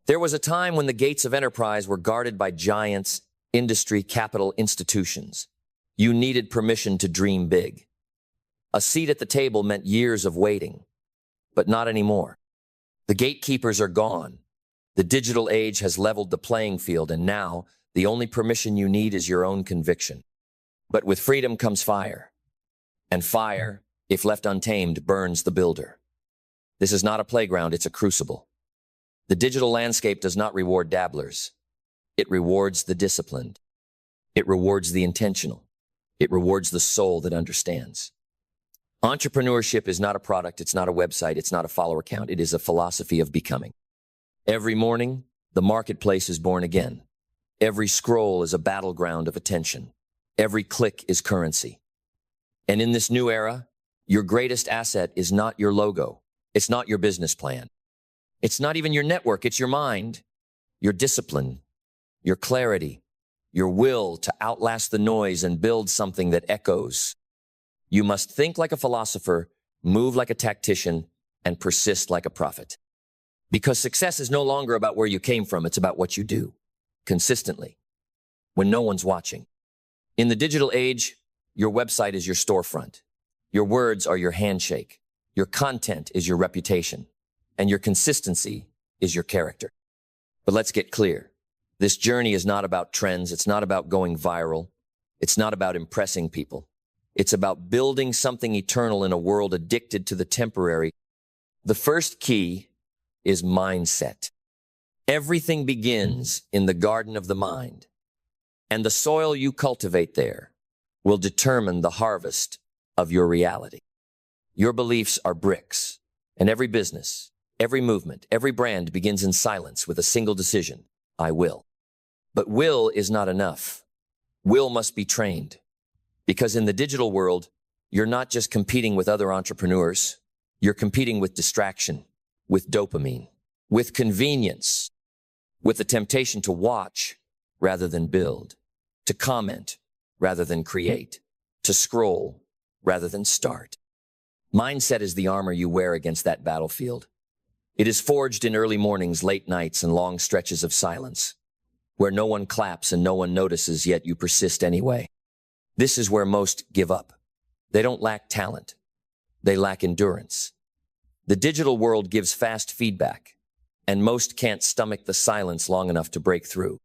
There was a time when the gates of enterprise were guarded by giants, industry, capital institutions. You needed permission to dream big. A seat at the table meant years of waiting, but not anymore. The gatekeepers are gone. The digital age has leveled the playing field, and now the only permission you need is your own conviction. But with freedom comes fire, and fire, if left untamed, burns the builder. This is not a playground, it's a crucible. The digital landscape does not reward dabblers. It rewards the disciplined. It rewards the intentional. It rewards the soul that understands. Entrepreneurship is not a product, it's not a website, it's not a follower count, it is a philosophy of becoming. Every morning, the marketplace is born again. Every scroll is a battleground of attention. Every click is currency. And in this new era, your greatest asset is not your logo. It's not your business plan. It's not even your network, it's your mind, your discipline, your clarity, your will to outlast the noise and build something that echoes. You must think like a philosopher, move like a tactician, and persist like a prophet. Because success is no longer about where you came from, it's about what you do, consistently, when no one's watching. In the digital age, your website is your storefront. Your words are your handshake. Your content is your reputation. And your consistency is your character. But let's get clear. This journey is not about trends. It's not about going viral. It's not about impressing people. It's about building something eternal in a world addicted to the temporary. The first key is mindset. Everything begins in the garden of the mind, and the soil you cultivate there will determine the harvest of your reality. Your beliefs are bricks, and every business, every movement, every brand begins in silence with a single decision: I will. But will is not enough. Will must be trained. Because in the digital world, you're not just competing with other entrepreneurs, you're competing with distraction, with dopamine, with convenience, with the temptation to watch rather than build, to comment rather than create, to scroll rather than start. Mindset is the armor you wear against that battlefield. It is forged in early mornings, late nights, and long stretches of silence, where no one claps and no one notices, yet you persist anyway. This is where most give up. They don't lack talent. They lack endurance. The digital world gives fast feedback, and most can't stomach the silence long enough to break through.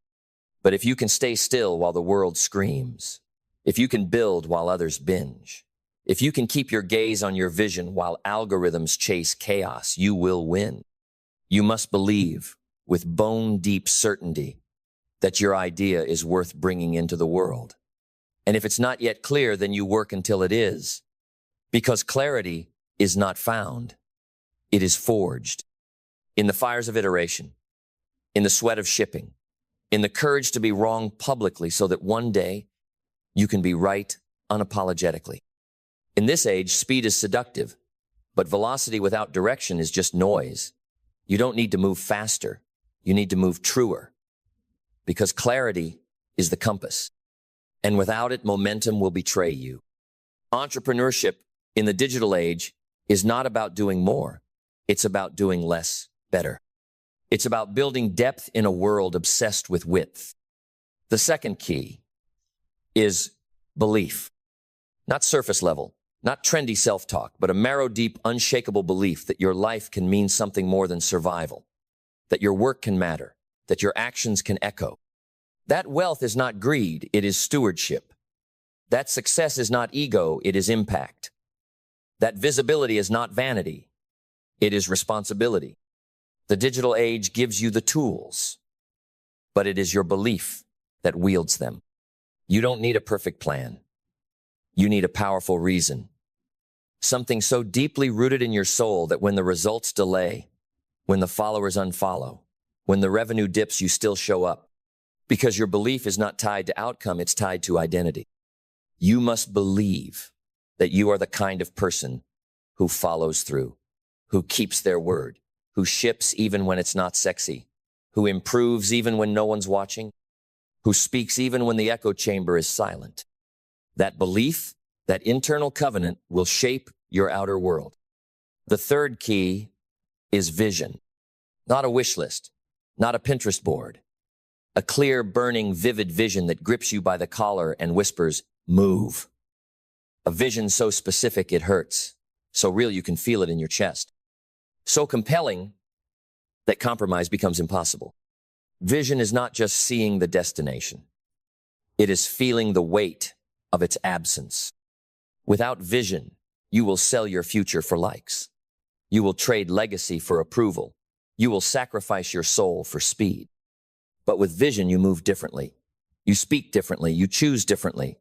But if you can stay still while the world screams, if you can build while others binge, if you can keep your gaze on your vision while algorithms chase chaos, you will win. You must believe with bone-deep certainty that your idea is worth bringing into the world. And if it's not yet clear, then you work until it is. Because clarity is not found. It is forged. In the fires of iteration, in the sweat of shipping, in the courage to be wrong publicly so that one day you can be right unapologetically. In this age, speed is seductive, but velocity without direction is just noise. You don't need to move faster. You need to move truer. Because clarity is the compass. And without it, momentum will betray you. Entrepreneurship in the digital age is not about doing more. It's about doing less better. It's about building depth in a world obsessed with width. The second key is belief. Not surface level, not trendy self-talk, but a marrow deep, unshakable belief that your life can mean something more than survival, that your work can matter, that your actions can echo. That wealth is not greed, it is stewardship. That success is not ego, it is impact. That visibility is not vanity, it is responsibility. The digital age gives you the tools, but it is your belief that wields them. You don't need a perfect plan. You need a powerful reason. Something so deeply rooted in your soul that when the results delay, when the followers unfollow, when the revenue dips, you still show up. Because your belief is not tied to outcome, it's tied to identity. You must believe that you are the kind of person who follows through, who keeps their word, who ships even when it's not sexy, who improves even when no one's watching, who speaks even when the echo chamber is silent. That belief, that internal covenant will shape your outer world. The third key is vision, not a wish list, not a Pinterest board. A clear, burning, vivid vision that grips you by the collar and whispers, move. A vision so specific it hurts, so real you can feel it in your chest. So compelling that compromise becomes impossible. Vision is not just seeing the destination. It is feeling the weight of its absence. Without vision, you will sell your future for likes. You will trade legacy for approval. You will sacrifice your soul for speed. But with vision, you move differently. You speak differently. You choose differently.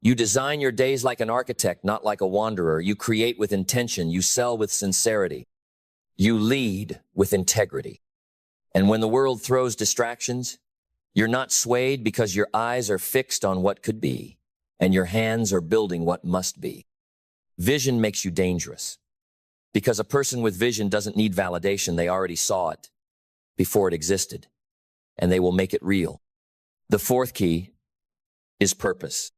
You design your days like an architect, not like a wanderer. You create with intention. You sell with sincerity. You lead with integrity. And when the world throws distractions, you're not swayed because your eyes are fixed on what could be, and your hands are building what must be. Vision makes you dangerous, because a person with vision doesn't need validation. They already saw it before it existed, and they will make it real. The fourth key is purpose.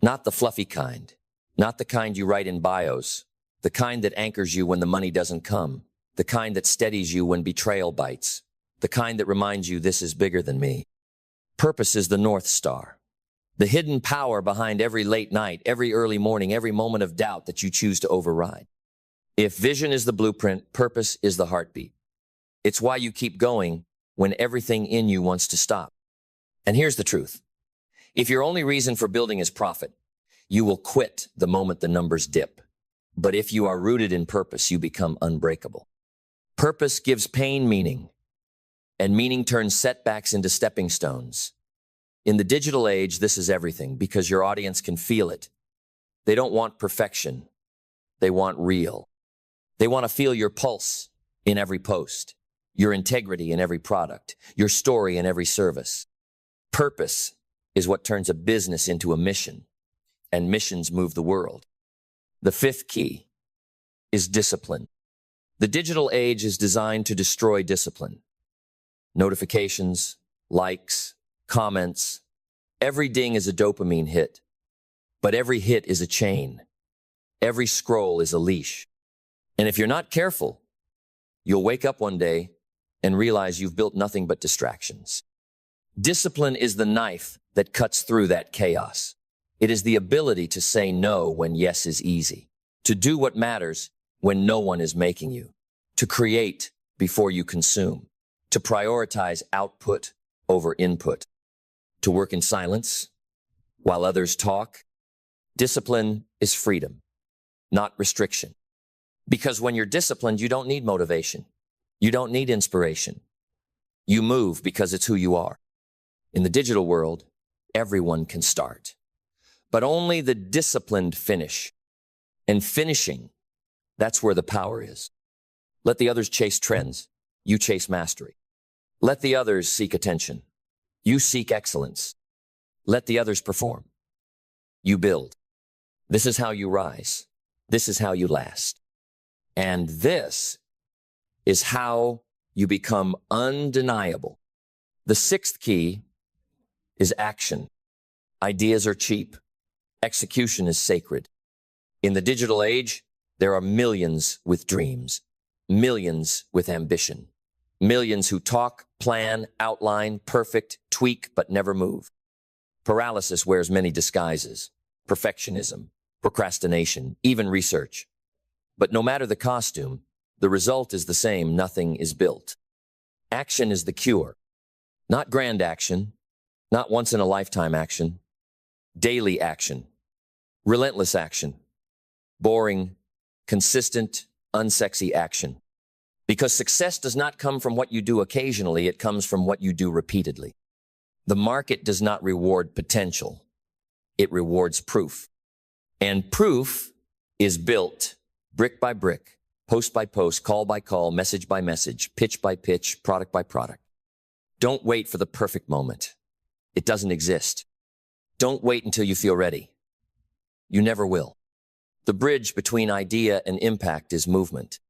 Not the fluffy kind, not the kind you write in bios, the kind that anchors you when the money doesn't come, the kind that steadies you when betrayal bites, the kind that reminds you this is bigger than me. Purpose is the North Star, the hidden power behind every late night, every early morning, every moment of doubt that you choose to override. If vision is the blueprint, purpose is the heartbeat. It's why you keep going when everything in you wants to stop. And here's the truth. If your only reason for building is profit, you will quit the moment the numbers dip. But if you are rooted in purpose, you become unbreakable. Purpose gives pain meaning, and meaning turns setbacks into stepping stones. In the digital age, this is everything because your audience can feel it. They don't want perfection. They want real. They want to feel your pulse in every post, your integrity in every product, your story in every service. Purpose is what turns a business into a mission, and missions move the world. The fifth key is discipline. The digital age is designed to destroy discipline. Notifications, likes, comments, every ding is a dopamine hit, but every hit is a chain. Every scroll is a leash. And if you're not careful, you'll wake up one day and realize you've built nothing but distractions. Discipline is the knife that cuts through that chaos. It is the ability to say no when yes is easy, to do what matters when no one is making you, to create before you consume, to prioritize output over input, to work in silence while others talk. Discipline is freedom, not restriction. Because when you're disciplined, you don't need motivation. You don't need inspiration. You move because it's who you are. In the digital world, everyone can start, but only the disciplined finish. And finishing, that's where the power is. Let the others chase trends. You chase mastery. Let the others seek attention. You seek excellence. Let the others perform. You build. This is how you rise. This is how you last. And this is how you become undeniable. The sixth key is action. Ideas are cheap. Execution is sacred. In the digital age, there are millions with dreams, millions with ambition, millions who talk, plan, outline, perfect, tweak, but never move. Paralysis wears many disguises: perfectionism, procrastination, even research. But no matter the costume, the result is the same: nothing is built. Action is the cure. Not grand action, not once-in-a-lifetime action, daily action, relentless action, boring, consistent, unsexy action. Because success does not come from what you do occasionally, it comes from what you do repeatedly. The market does not reward potential, it rewards proof. And proof is built brick by brick, post by post, call by call, message by message, pitch by pitch, product by product. Don't wait for the perfect moment. It doesn't exist. Don't wait until you feel ready. You never will. The bridge between idea and impact is movement.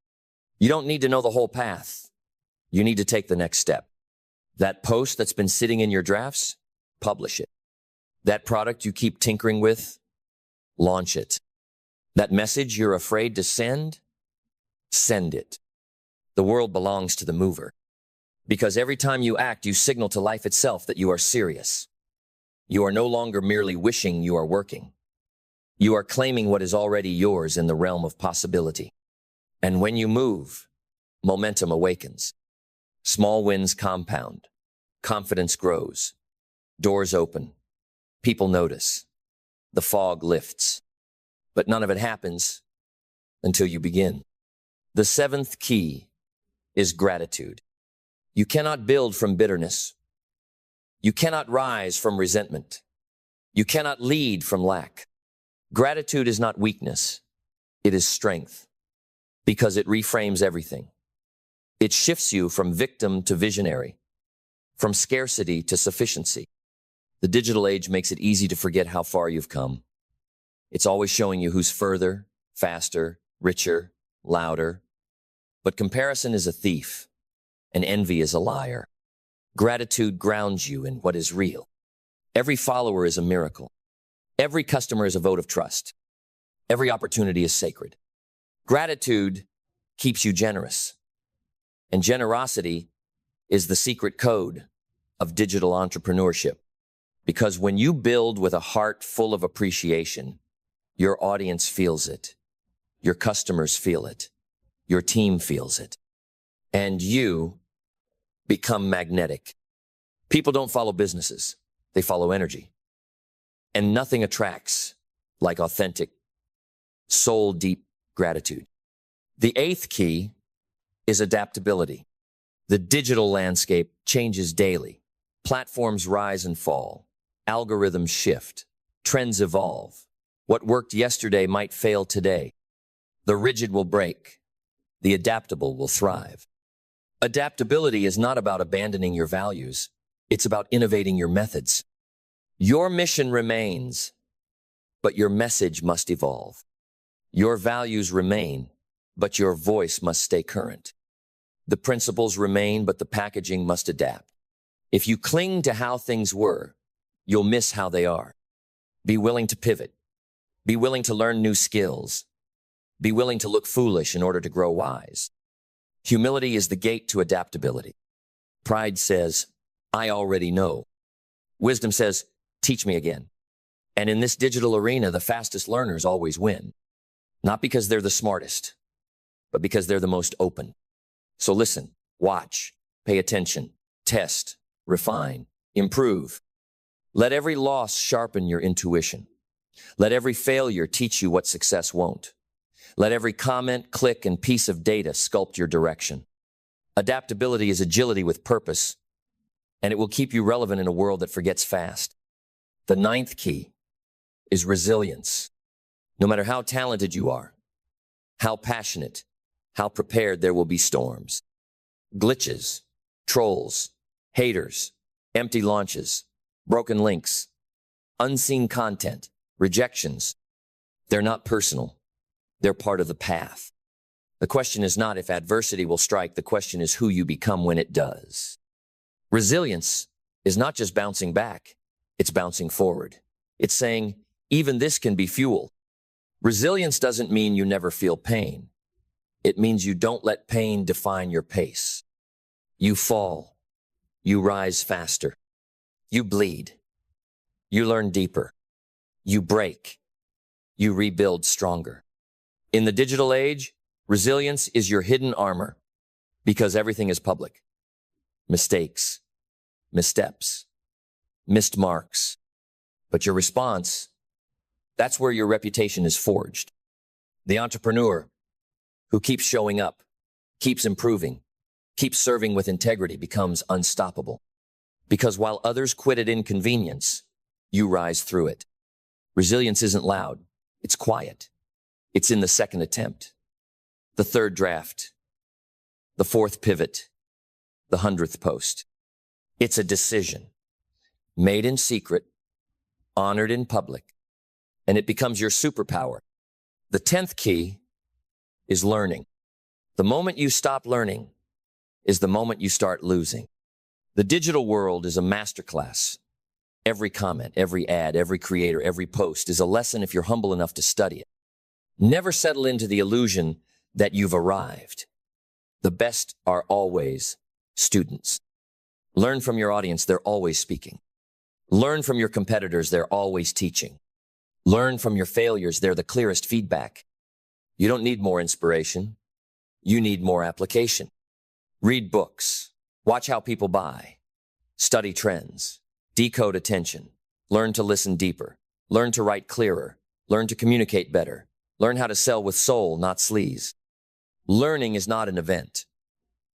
You don't need to know the whole path. You need to take the next step. That post that's been sitting in your drafts, publish it. That product you keep tinkering with, launch it. That message you're afraid to send, send it. The world belongs to the mover. Because every time you act, you signal to life itself that you are serious. You are no longer merely wishing, you are working. You are claiming what is already yours in the realm of possibility. And when you move, momentum awakens. Small wins compound. Confidence grows. Doors open. People notice. The fog lifts. But none of it happens until you begin. The seventh key is gratitude. You cannot build from bitterness. You cannot rise from resentment. You cannot lead from lack. Gratitude is not weakness. It is strength, because it reframes everything. It shifts you from victim to visionary, from scarcity to sufficiency. The digital age makes it easy to forget how far you've come. It's always showing you who's further, faster, richer, louder. But comparison is a thief, and envy is a liar. Gratitude grounds you in what is real. Every follower is a miracle. Every customer is a vote of trust. Every opportunity is sacred. Gratitude keeps you generous. And generosity is the secret code of digital entrepreneurship. Because when you build with a heart full of appreciation, your audience feels it. Your customers feel it. Your team feels it. And you become magnetic. People don't follow businesses. They follow energy. And nothing attracts like authentic, soul-deep gratitude. The eighth key is adaptability. The digital landscape changes daily. Platforms rise and fall. Algorithms shift. Trends evolve. What worked yesterday might fail today. The rigid will break. The adaptable will thrive. Adaptability is not about abandoning your values. It's about innovating your methods. Your mission remains, but your message must evolve. Your values remain, but your voice must stay current. The principles remain, but the packaging must adapt. If you cling to how things were, you'll miss how they are. Be willing to pivot. Be willing to learn new skills. Be willing to look foolish in order to grow wise. Humility is the gate to adaptability. Pride says, I already know. Wisdom says, teach me again. And in this digital arena, the fastest learners always win. Not because they're the smartest, but because they're the most open. So listen, watch, pay attention, test, refine, improve. Let every loss sharpen your intuition. Let every failure teach you what success won't. Let every comment, click, and piece of data sculpt your direction. Adaptability is agility with purpose, and it will keep you relevant in a world that forgets fast. The ninth key is resilience. No matter how talented you are, how passionate, how prepared, there will be storms. Glitches, trolls, haters, empty launches, broken links, unseen content, rejections. They're not personal. They're part of the path. The question is not if adversity will strike. The question is who you become when it does. Resilience is not just bouncing back. It's bouncing forward. It's saying, even this can be fuel. Resilience doesn't mean you never feel pain. It means you don't let pain define your pace. You fall. You rise faster. You bleed. You learn deeper. You break. You rebuild stronger. In the digital age, resilience is your hidden armor because everything is public. Mistakes, missteps, missed marks. But your response, that's where your reputation is forged. The entrepreneur who keeps showing up, keeps improving, keeps serving with integrity becomes unstoppable. Because while others quit at inconvenience, you rise through it. Resilience isn't loud, it's quiet. It's in the second attempt, the third draft, the fourth pivot, the 100th post. It's a decision made in secret, honored in public, and it becomes your superpower. The 10th key is learning. The moment you stop learning is the moment you start losing. The digital world is a masterclass. Every comment, every ad, every creator, every post is a lesson if you're humble enough to study it. Never settle into the illusion that you've arrived. The best are always students. Learn from your audience, they're always speaking. Learn from your competitors, they're always teaching. Learn from your failures, they're the clearest feedback. You don't need more inspiration. You need more application. Read books. Watch how people buy. Study trends. Decode attention. Learn to listen deeper. Learn to write clearer. Learn to communicate better. Learn how to sell with soul, not sleaze. Learning is not an event.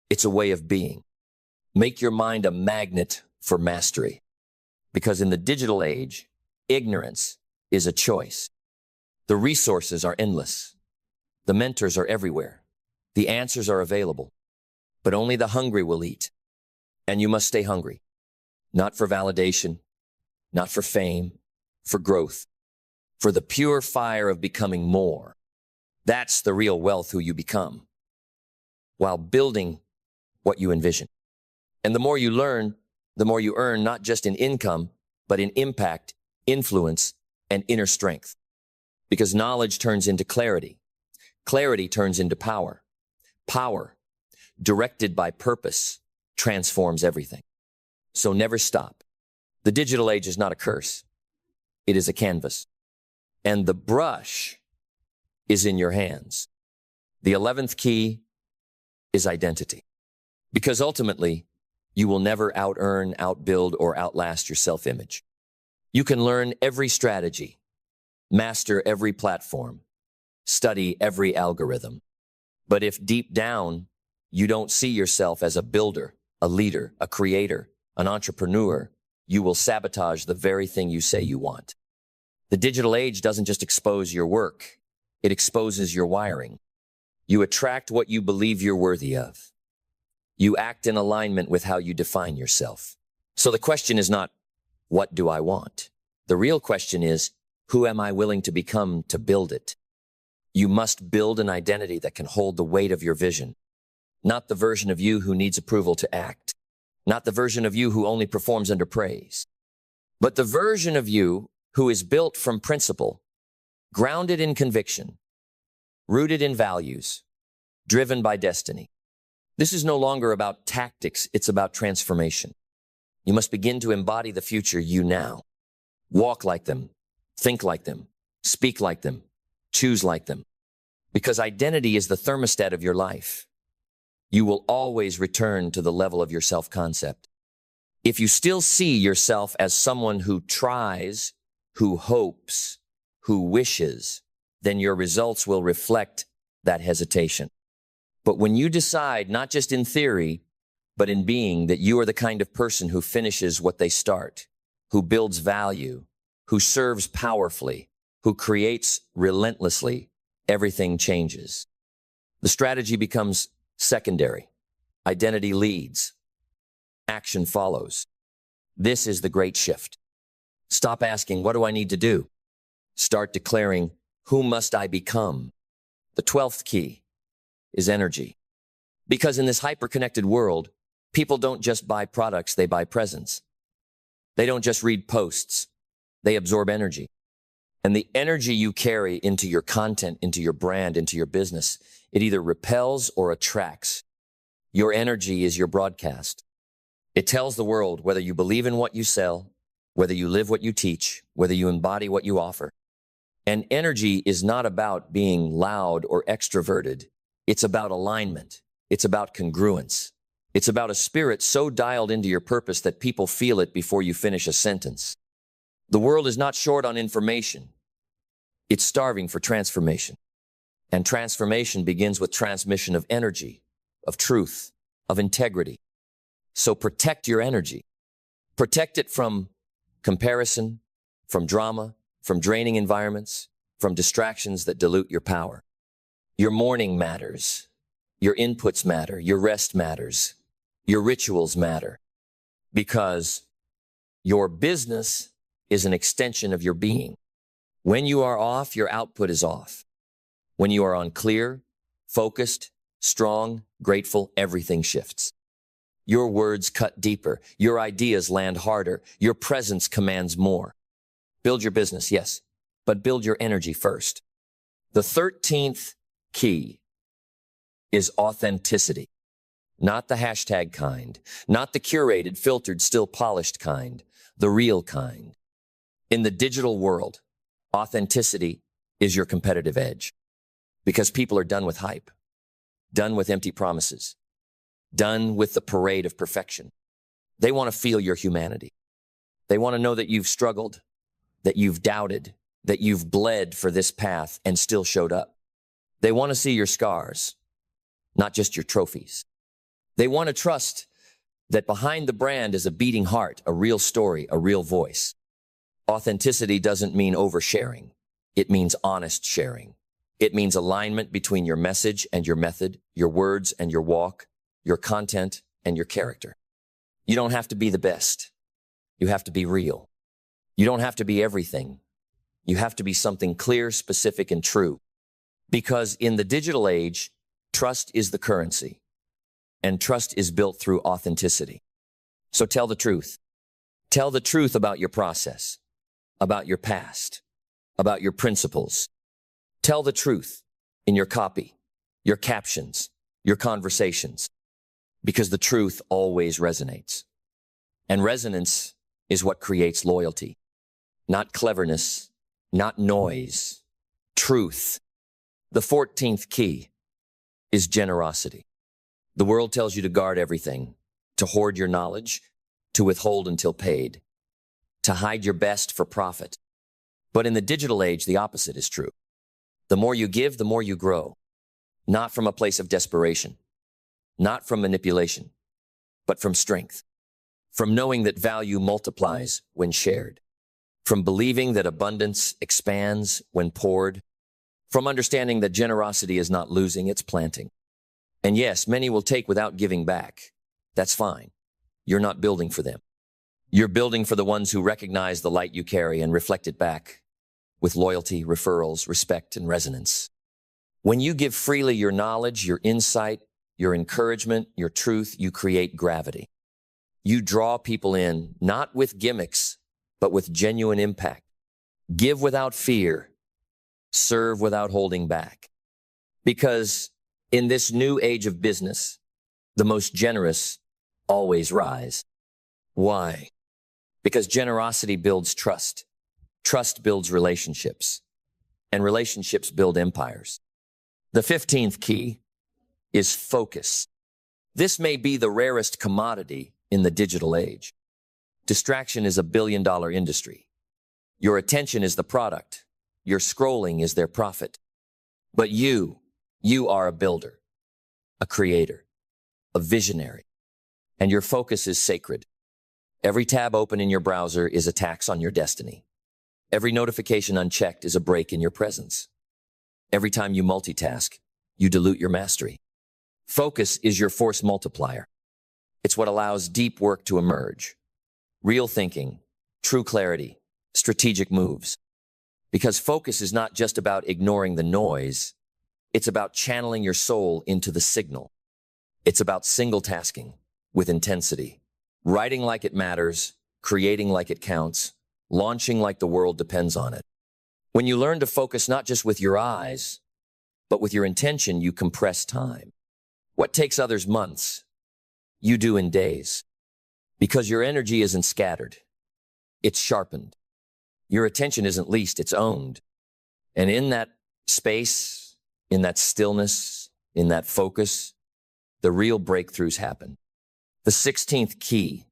It's a way of being. Make your mind a magnet for mastery. Because in the digital age, ignorance is a choice. The resources are endless. The mentors are everywhere. The answers are available. But only the hungry will eat. And you must stay hungry. Not for validation, not for fame, for growth, for the pure fire of becoming more. That's the real wealth who you become, while building what you envision. And the more you learn, the more you earn, not just in income, but in impact, influence, and inner strength. Because knowledge turns into clarity. Clarity turns into power. Power, directed by purpose, transforms everything. So never stop. The digital age is not a curse. It is a canvas. And the brush is in your hands. The 11th key is identity. Because ultimately, you will never out-earn, outbuild, or outlast your self-image. You can learn every strategy, master every platform, study every algorithm. But if deep down, you don't see yourself as a builder, a leader, a creator, an entrepreneur, you will sabotage the very thing you say you want. The digital age doesn't just expose your work, it exposes your wiring. You attract what you believe you're worthy of. You act in alignment with how you define yourself. So the question is not, what do I want? The real question is, who am I willing to become to build it? You must build an identity that can hold the weight of your vision. Not the version of you who needs approval to act. Not the version of you who only performs under praise. But the version of you who is built from principle, grounded in conviction, rooted in values, driven by destiny. This is no longer about tactics, it's about transformation. You must begin to embody the future you now. Walk like them, think like them, speak like them, choose like them. Because identity is the thermostat of your life. You will always return to the level of your self-concept. If you still see yourself as someone who tries, who hopes, who wishes, then your results will reflect that hesitation. But when you decide, not just in theory, but in being, that you are the kind of person who finishes what they start, who builds value, who serves powerfully, who creates relentlessly, everything changes. The strategy becomes secondary. Identity leads. Action follows. This is the great shift. Stop asking, what do I need to do? Start declaring, who must I become? The 12th key is energy. Because in this hyper-connected world, people don't just buy products, they buy presence. They don't just read posts, they absorb energy. And the energy you carry into your content, into your brand, into your business, it either repels or attracts. Your energy is your broadcast. It tells the world whether you believe in what you sell, whether you live what you teach, whether you embody what you offer. And energy is not about being loud or extroverted. It's about alignment. It's about congruence. It's about a spirit so dialed into your purpose that people feel it before you finish a sentence. The world is not short on information. It's starving for transformation. And transformation begins with transmission of energy, of truth, of integrity. So protect your energy. Protect it from comparison, from drama, from draining environments, from distractions that dilute your power. Your morning matters. Your inputs matter. Your rest matters. Your rituals matter. Because your business is an extension of your being. When you are off, your output is off. When you are unclear, focused, strong, grateful, everything shifts. Your words cut deeper. Your ideas land harder. Your presence commands more. Build your business, yes, but build your energy first. The 13th key is authenticity. Not the hashtag kind, not the curated, filtered, still polished kind, the real kind. In the digital world, authenticity is your competitive edge because people are done with hype, done with empty promises, done with the parade of perfection. They want to feel your humanity. They want to know that you've struggled, that you've doubted, that you've bled for this path and still showed up. They want to see your scars, not just your trophies. They want to trust that behind the brand is a beating heart, a real story, a real voice. Authenticity doesn't mean oversharing. It means honest sharing. It means alignment between your message and your method, your words and your walk, your content and your character. You don't have to be the best. You have to be real. You don't have to be everything. You have to be something clear, specific, and true. Because in the digital age, trust is the currency, and trust is built through authenticity. So tell the truth. Tell the truth about your process, about your past, about your principles. Tell the truth in your copy, your captions, your conversations, because the truth always resonates. And resonance is what creates loyalty. Not cleverness, not noise, truth. The 14th key is generosity. The world tells you to guard everything, to hoard your knowledge, to withhold until paid, to hide your best for profit. But in the digital age, the opposite is true. The more you give, the more you grow, not from a place of desperation, not from manipulation, but from strength, from knowing that value multiplies when shared, from believing that abundance expands when poured, from understanding that generosity is not losing, it's planting. And yes, many will take without giving back. That's fine. You're not building for them. You're building for the ones who recognize the light you carry and reflect it back with loyalty, referrals, respect, and resonance. When you give freely your knowledge, your insight, your encouragement, your truth, you create gravity. You draw people in, not with gimmicks, but with genuine impact. Give without fear. Serve without holding back. Because in this new age of business, the most generous always rise. Why? Because generosity builds trust. Trust builds relationships. And relationships build empires. The 15th key is focus. This may be the rarest commodity in the digital age. Distraction is a billion-dollar industry. Your attention is the product. Your scrolling is their profit. But you are a builder, a creator, a visionary, and your focus is sacred. Every tab open in your browser is a tax on your destiny. Every notification unchecked is a break in your presence. Every time you multitask, you dilute your mastery. Focus is your force multiplier. It's what allows deep work to emerge. Real thinking, true clarity, strategic moves. Because focus is not just about ignoring the noise. It's about channeling your soul into the signal. It's about single tasking with intensity, writing like it matters, creating like it counts, launching like the world depends on it. When you learn to focus not just with your eyes, but with your intention, you compress time. What takes others months, you do in days. Because your energy isn't scattered. It's sharpened. Your attention isn't leased, it's owned. And in that space, in that stillness, in that focus, the real breakthroughs happen. The 16th key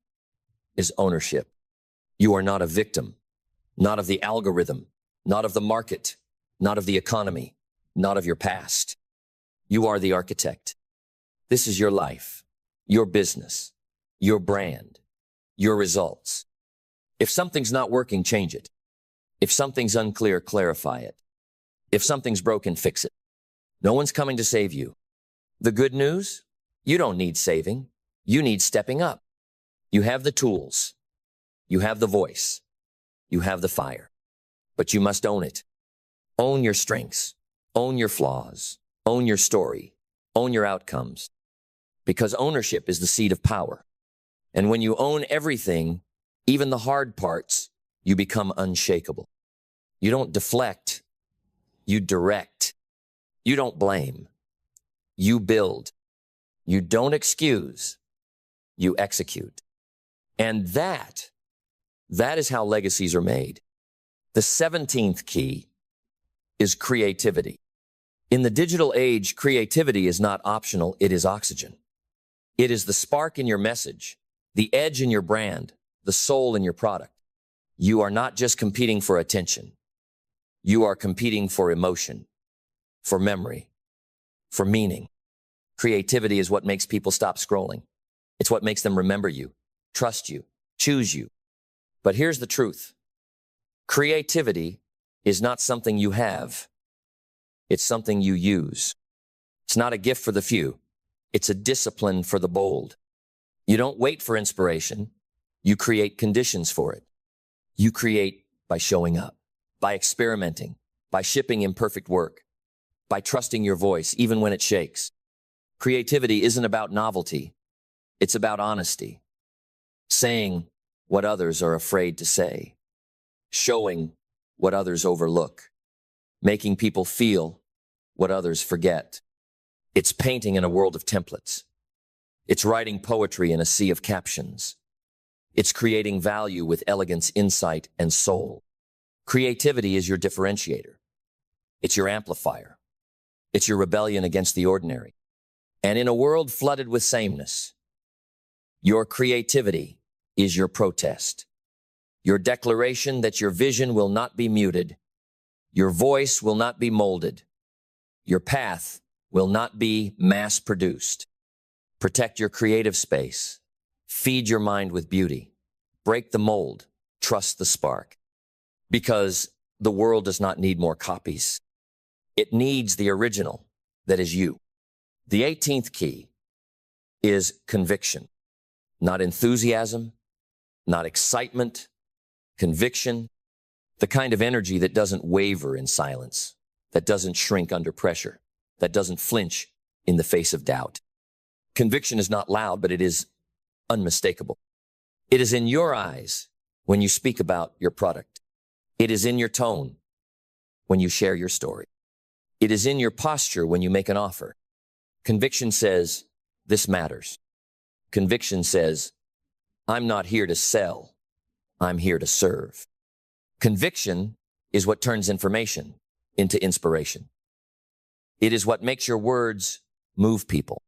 is ownership. You are not a victim, not of the algorithm, not of the market, not of the economy, not of your past. You are the architect. This is your life, your business, your brand, your results. If something's not working, change it. If something's unclear, clarify it. If something's broken, fix it. No one's coming to save you. The good news? You don't need saving. You need stepping up. You have the tools. You have the voice. You have the fire. But you must own it. Own your strengths. Own your flaws. Own your story. Own your outcomes. Because ownership is the seed of power. And when you own everything, even the hard parts, you become unshakable. You don't deflect. You direct. You don't blame. You build. You don't excuse, you execute. And that is how legacies are made. The 17th key is creativity. In the digital age, creativity is not optional, it is oxygen. It is the spark in your message, the edge in your brand, the soul in your product. You are not just competing for attention. You are competing for emotion, for memory, for meaning. Creativity is what makes people stop scrolling. It's what makes them remember you, trust you, choose you. But here's the truth. Creativity is not something you have. It's something you use. It's not a gift for the few. It's a discipline for the bold. You don't wait for inspiration. You create conditions for it. You create by showing up, by experimenting, by shipping imperfect work, by trusting your voice even when it shakes. Creativity isn't about novelty. It's about honesty. Saying what others are afraid to say. Showing what others overlook. Making people feel what others forget. It's painting in a world of templates. It's writing poetry in a sea of captions. It's creating value with elegance, insight, and soul. Creativity is your differentiator. It's your amplifier. It's your rebellion against the ordinary. And in a world flooded with sameness, your creativity is your protest. Your declaration that your vision will not be muted. Your voice will not be molded. Your path will not be mass-produced. Protect your creative space. Feed your mind with beauty. Break the mold. Trust the spark. Because the world does not need more copies. It needs the original that is you. The 18th key is conviction. Not enthusiasm, not excitement, conviction, the kind of energy that doesn't waver in silence, that doesn't shrink under pressure, that doesn't flinch in the face of doubt. Conviction is not loud, but it is unmistakable. It is in your eyes when you speak about your product. It is in your tone when you share your story. It is in your posture when you make an offer. Conviction says, this matters. Conviction says, I'm not here to sell. I'm here to serve. Conviction is what turns information into inspiration. It is what makes your words move people.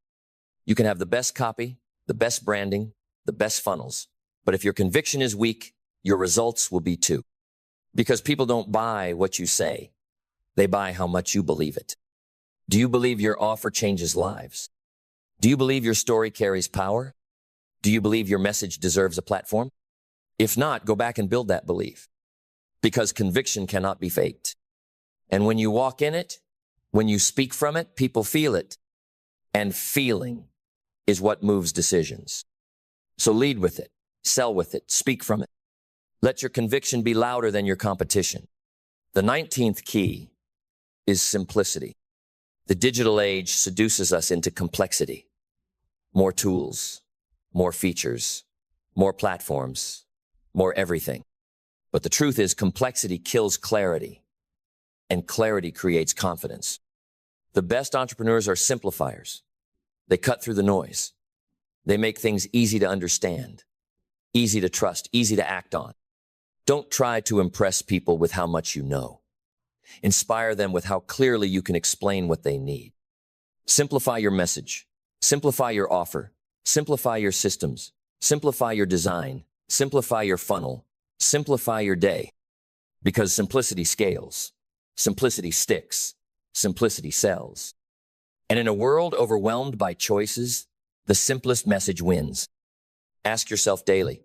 You can have the best copy, the best branding, the best funnels, but if your conviction is weak, your results will be too. Because people don't buy what you say. They buy how much you believe it. Do you believe your offer changes lives? Do you believe your story carries power? Do you believe your message deserves a platform? If not, go back and build that belief. Because conviction cannot be faked. And when you walk in it, when you speak from it, people feel it. And feeling is what moves decisions. So lead with it, sell with it, speak from it. Let your conviction be louder than your competition. The 19th key is simplicity. The digital age seduces us into complexity. More tools, more features, more platforms, more everything. But the truth is complexity kills clarity, and clarity creates confidence. The best entrepreneurs are simplifiers. They cut through the noise. They make things easy to understand, easy to trust, easy to act on. Don't try to impress people with how much you know. Inspire them with how clearly you can explain what they need. Simplify your message. Simplify your offer. Simplify your systems. Simplify your design. Simplify your funnel. Simplify your day. Because simplicity scales. Simplicity sticks. Simplicity sells. And in a world overwhelmed by choices, the simplest message wins. Ask yourself daily,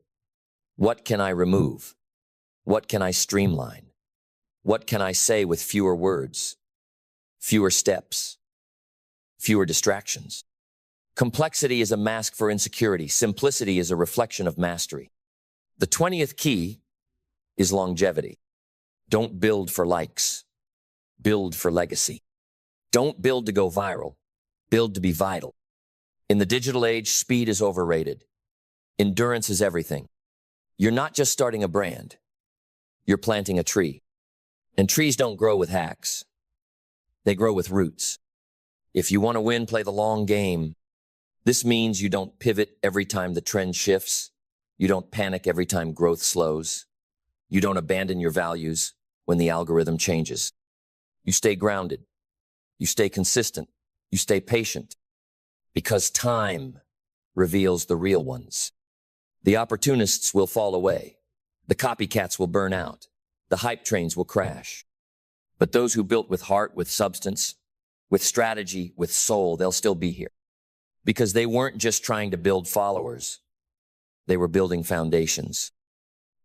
what can I remove? What can I streamline? What can I say with fewer words, fewer steps, fewer distractions? Complexity is a mask for insecurity. Simplicity is a reflection of mastery. The 20th key is longevity. Don't build for likes. Build for legacy. Don't build to go viral. Build to be vital. In the digital age, speed is overrated. Endurance is everything. You're not just starting a brand. You're planting a tree. And trees don't grow with hacks. They grow with roots. If you want to win, play the long game. This means you don't pivot every time the trend shifts. You don't panic every time growth slows. You don't abandon your values when the algorithm changes. You stay grounded. You stay consistent. You stay patient. Because time reveals the real ones. The opportunists will fall away. The copycats will burn out. The hype trains will crash. But those who built with heart, with substance, with strategy, with soul, they'll still be here. Because they weren't just trying to build followers. They were building foundations.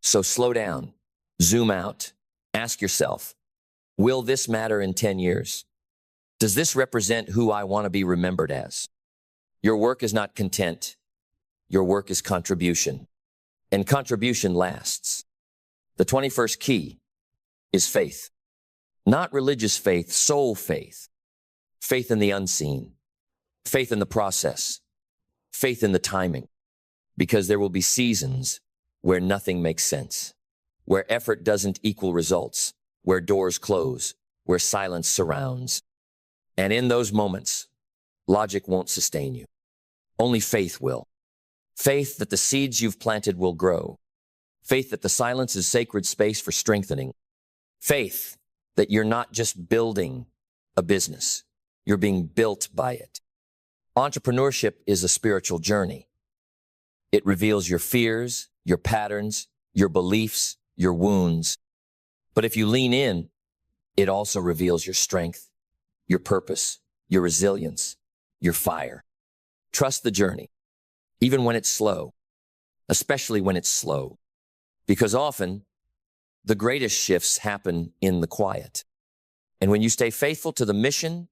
So slow down, zoom out, ask yourself, will this matter in 10 years? Does this represent who I want to be remembered as? Your work is not content. Your work is contribution. And contribution lasts. The 21st key is faith. Not religious faith, soul faith. Faith in the unseen. Faith in the process. Faith in the timing. Because there will be seasons where nothing makes sense. Where effort doesn't equal results. Where doors close. Where silence surrounds. And in those moments, logic won't sustain you. Only faith will. Faith that the seeds you've planted will grow. Faith that the silence is sacred space for strengthening. Faith that you're not just building a business. You're being built by it. Entrepreneurship is a spiritual journey. It reveals your fears, your patterns, your beliefs, your wounds. But if you lean in, it also reveals your strength, your purpose, your resilience, your fire. Trust the journey, even when it's slow, especially when it's slow, because often the greatest shifts happen in the quiet. And when you stay faithful to the mission,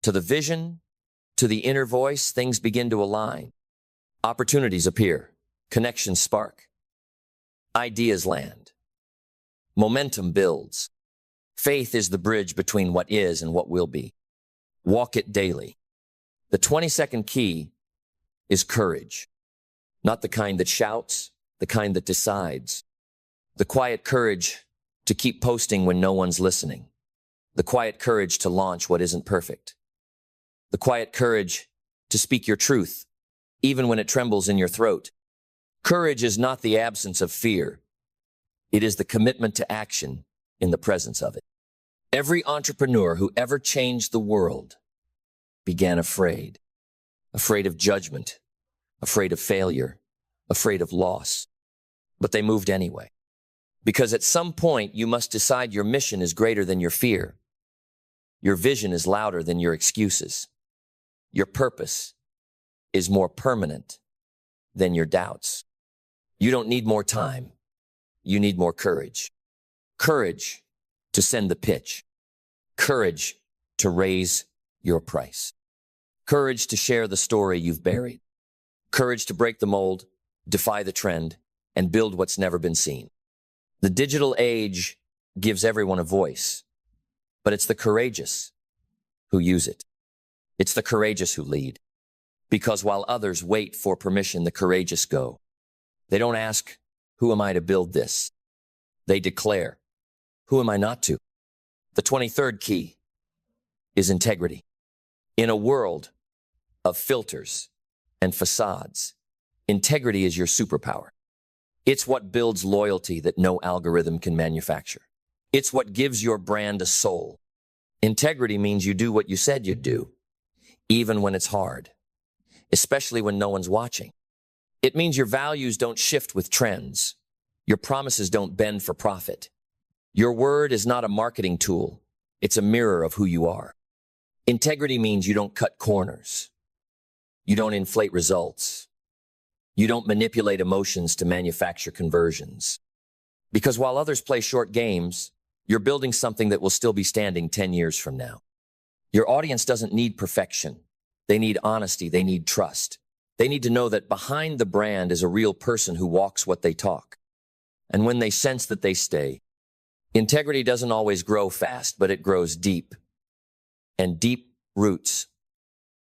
to the vision, to the inner voice, things begin to align. Opportunities appear, connections spark, ideas land, momentum builds. Faith is the bridge between what is and what will be. Walk it daily. The 22nd key is courage. Not the kind that shouts, the kind that decides. The quiet courage to keep posting when no one's listening. The quiet courage to launch what isn't perfect. The quiet courage to speak your truth, even when it trembles in your throat. Courage is not the absence of fear. It is the commitment to action in the presence of it. Every entrepreneur who ever changed the world began afraid. Afraid of judgment, afraid of failure, afraid of loss. But they moved anyway. Because at some point, you must decide your mission is greater than your fear. Your vision is louder than your excuses. Your purpose is more permanent than your doubts. You don't need more time. You need more courage. Courage to send the pitch. Courage to raise your price. Courage to share the story you've buried. Courage to break the mold, defy the trend, and build what's never been seen. The digital age gives everyone a voice, but it's the courageous who use it. It's the courageous who lead. Because while others wait for permission, the courageous go. They don't ask, who am I to build this? They declare, who am I not to? The 23rd key is integrity. In a world of filters and facades, integrity is your superpower. It's what builds loyalty that no algorithm can manufacture. It's what gives your brand a soul. Integrity means you do what you said you'd do, even when it's hard, especially when no one's watching. It means your values don't shift with trends. Your promises don't bend for profit. Your word is not a marketing tool. It's a mirror of who you are. Integrity means you don't cut corners. You don't inflate results. You don't manipulate emotions to manufacture conversions. Because while others play short games, you're building something that will still be standing 10 years from now. Your audience doesn't need perfection. They need honesty. They need trust. They need to know that behind the brand is a real person who walks what they talk. And when they sense that, they stay. Integrity doesn't always grow fast, but it grows deep. And deep roots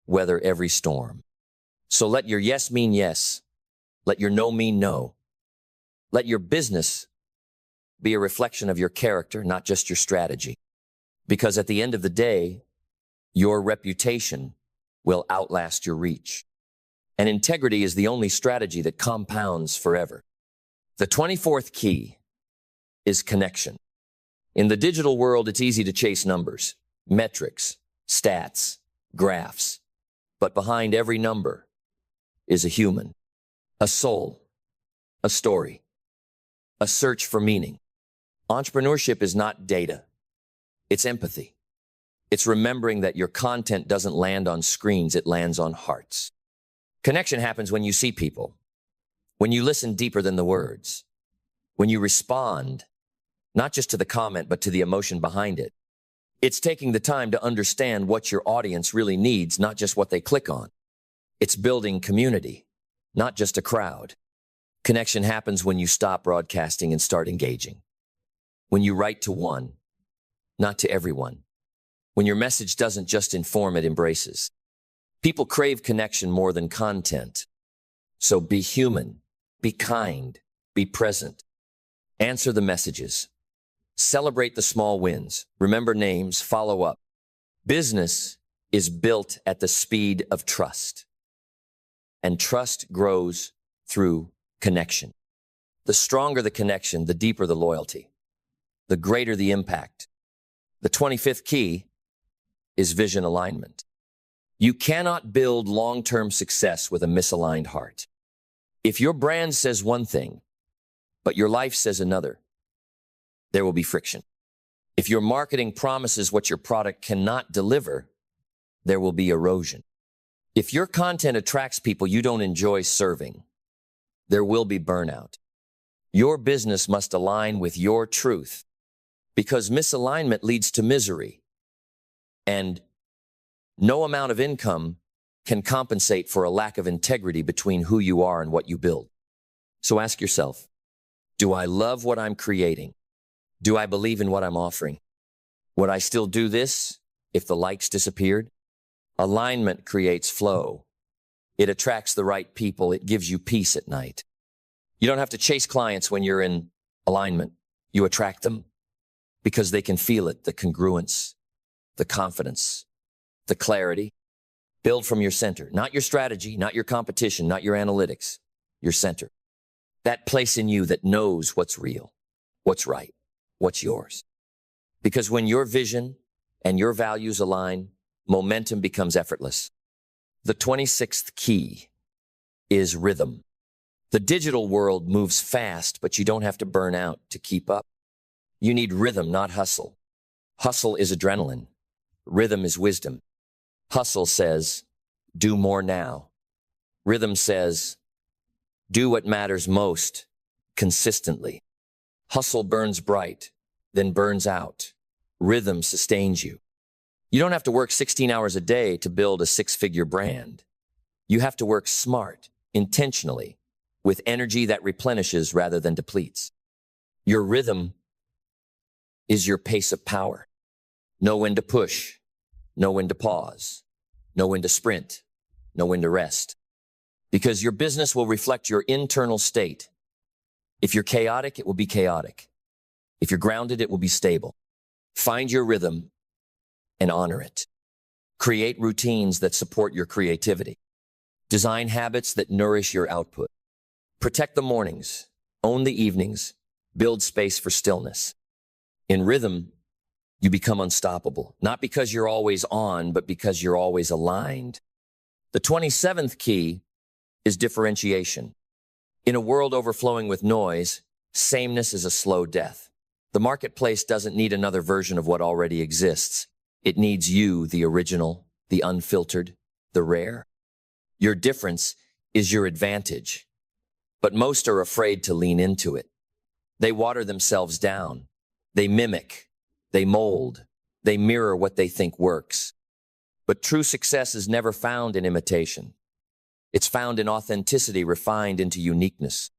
weather every storm. So let your yes mean yes. Let your no mean no. Let your business be a reflection of your character, not just your strategy. Because at the end of the day, your reputation will outlast your reach. And integrity is the only strategy that compounds forever. The 24th key is connection. In the digital world, it's easy to chase numbers, metrics, stats, graphs. But behind every number is a human, a soul, a story, a search for meaning. Entrepreneurship is not data. It's empathy. It's remembering that your content doesn't land on screens, it lands on hearts. Connection happens when you see people, when you listen deeper than the words, when you respond, not just to the comment, but to the emotion behind it. It's taking the time to understand what your audience really needs, not just what they click on. It's building community, not just a crowd. Connection happens when you stop broadcasting and start engaging. When you write to one, not to everyone. When your message doesn't just inform, it embraces. People crave connection more than content. So be human, be kind, be present. Answer the messages. Celebrate the small wins. Remember names, follow up. Business is built at the speed of trust. And trust grows through connection. The stronger the connection, the deeper the loyalty, the greater the impact. The 25th key is vision alignment. You cannot build long-term success with a misaligned heart. If your brand says one thing, but your life says another, there will be friction. If your marketing promises what your product cannot deliver, there will be erosion. If your content attracts people you don't enjoy serving, there will be burnout. Your business must align with your truth, because misalignment leads to misery. And no amount of income can compensate for a lack of integrity between who you are and what you build. So ask yourself, do I love what I'm creating? Do I believe in what I'm offering? Would I still do this if the likes disappeared? Alignment creates flow. It attracts the right people. It gives you peace at night. You don't have to chase clients when you're in alignment. You attract them because they can feel it, the congruence, the confidence, the clarity. Build from your center, not your strategy, not your competition, not your analytics, your center. That place in you that knows what's real, what's right, what's yours. Because when your vision and your values align, momentum becomes effortless. The 26th key is rhythm. The digital world moves fast, but you don't have to burn out to keep up. You need rhythm, not hustle. Hustle is adrenaline. Rhythm is wisdom. Hustle says, do more now. Rhythm says, do what matters most consistently. Hustle burns bright, then burns out. Rhythm sustains you. You don't have to work 16 hours a day to build a six-figure brand. You have to work smart, intentionally, with energy that replenishes rather than depletes. Your rhythm is your pace of power. Know when to push, know when to pause, know when to sprint, know when to rest. Because your business will reflect your internal state. If you're chaotic, it will be chaotic. If you're grounded, it will be stable. Find your rhythm and honor it. Create routines that support your creativity. Design habits that nourish your output. Protect the mornings, own the evenings, build space for stillness. In rhythm, you become unstoppable, not because you're always on, but because you're always aligned. The 27th key is differentiation. In a world overflowing with noise, sameness is a slow death. The marketplace doesn't need another version of what already exists. It needs you, the original, the unfiltered, the rare. Your difference is your advantage, but most are afraid to lean into it. They water themselves down. They mimic. They mold. They mirror what they think works. But true success is never found in imitation. It's found in authenticity refined into uniqueness.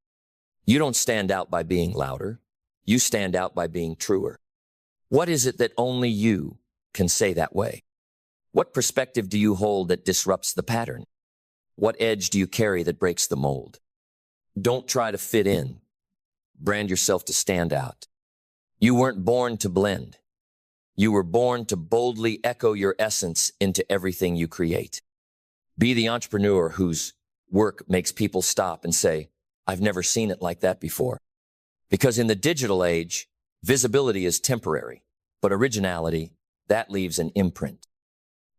You don't stand out by being louder. You stand out by being truer. What is it that only you can say that way? What perspective do you hold that disrupts the pattern? What edge do you carry that breaks the mold? Don't try to fit in. Brand yourself to stand out. You weren't born to blend. You were born to boldly echo your essence into everything you create. Be the entrepreneur whose work makes people stop and say, I've never seen it like that before. Because in the digital age, visibility is temporary, but originality, that leaves an imprint.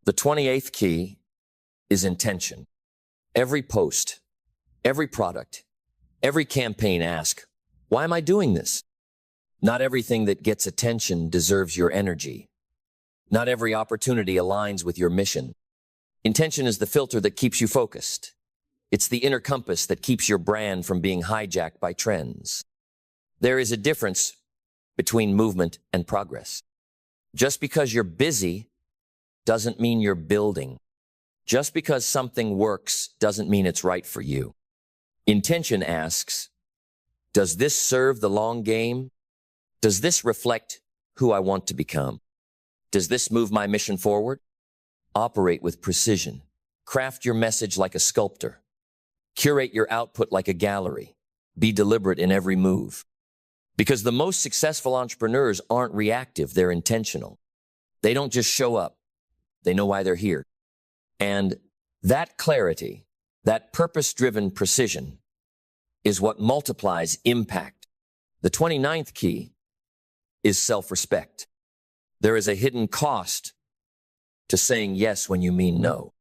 The 28th key is intention. Every post, every product, every campaign ask, why am I doing this? Not everything that gets attention deserves your energy. Not every opportunity aligns with your mission. Intention is the filter that keeps you focused. It's the inner compass that keeps your brand from being hijacked by trends. There is a difference between movement and progress. Just because you're busy doesn't mean you're building. Just because something works doesn't mean it's right for you. Intention asks, does this serve the long game? Does this reflect who I want to become? Does this move my mission forward? Operate with precision. Craft your message like a sculptor. Curate your output like a gallery. Be deliberate in every move. Because the most successful entrepreneurs aren't reactive, they're intentional. They don't just show up. They know why they're here. And that clarity, that purpose-driven precision, is what multiplies impact. The 29th key is self-respect. There is a hidden cost to saying yes when you mean no,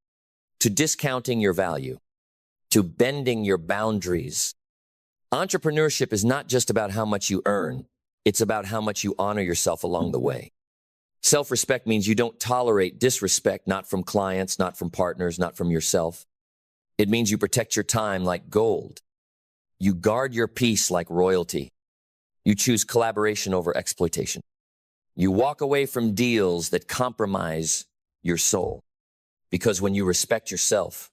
to discounting your value, to bending your boundaries. Entrepreneurship is not just about how much you earn. It's about how much you honor yourself along the way. Self-respect means you don't tolerate disrespect, not from clients, not from partners, not from yourself. It means you protect your time like gold. You guard your peace like royalty. You choose collaboration over exploitation. You walk away from deals that compromise your soul. Because when you respect yourself,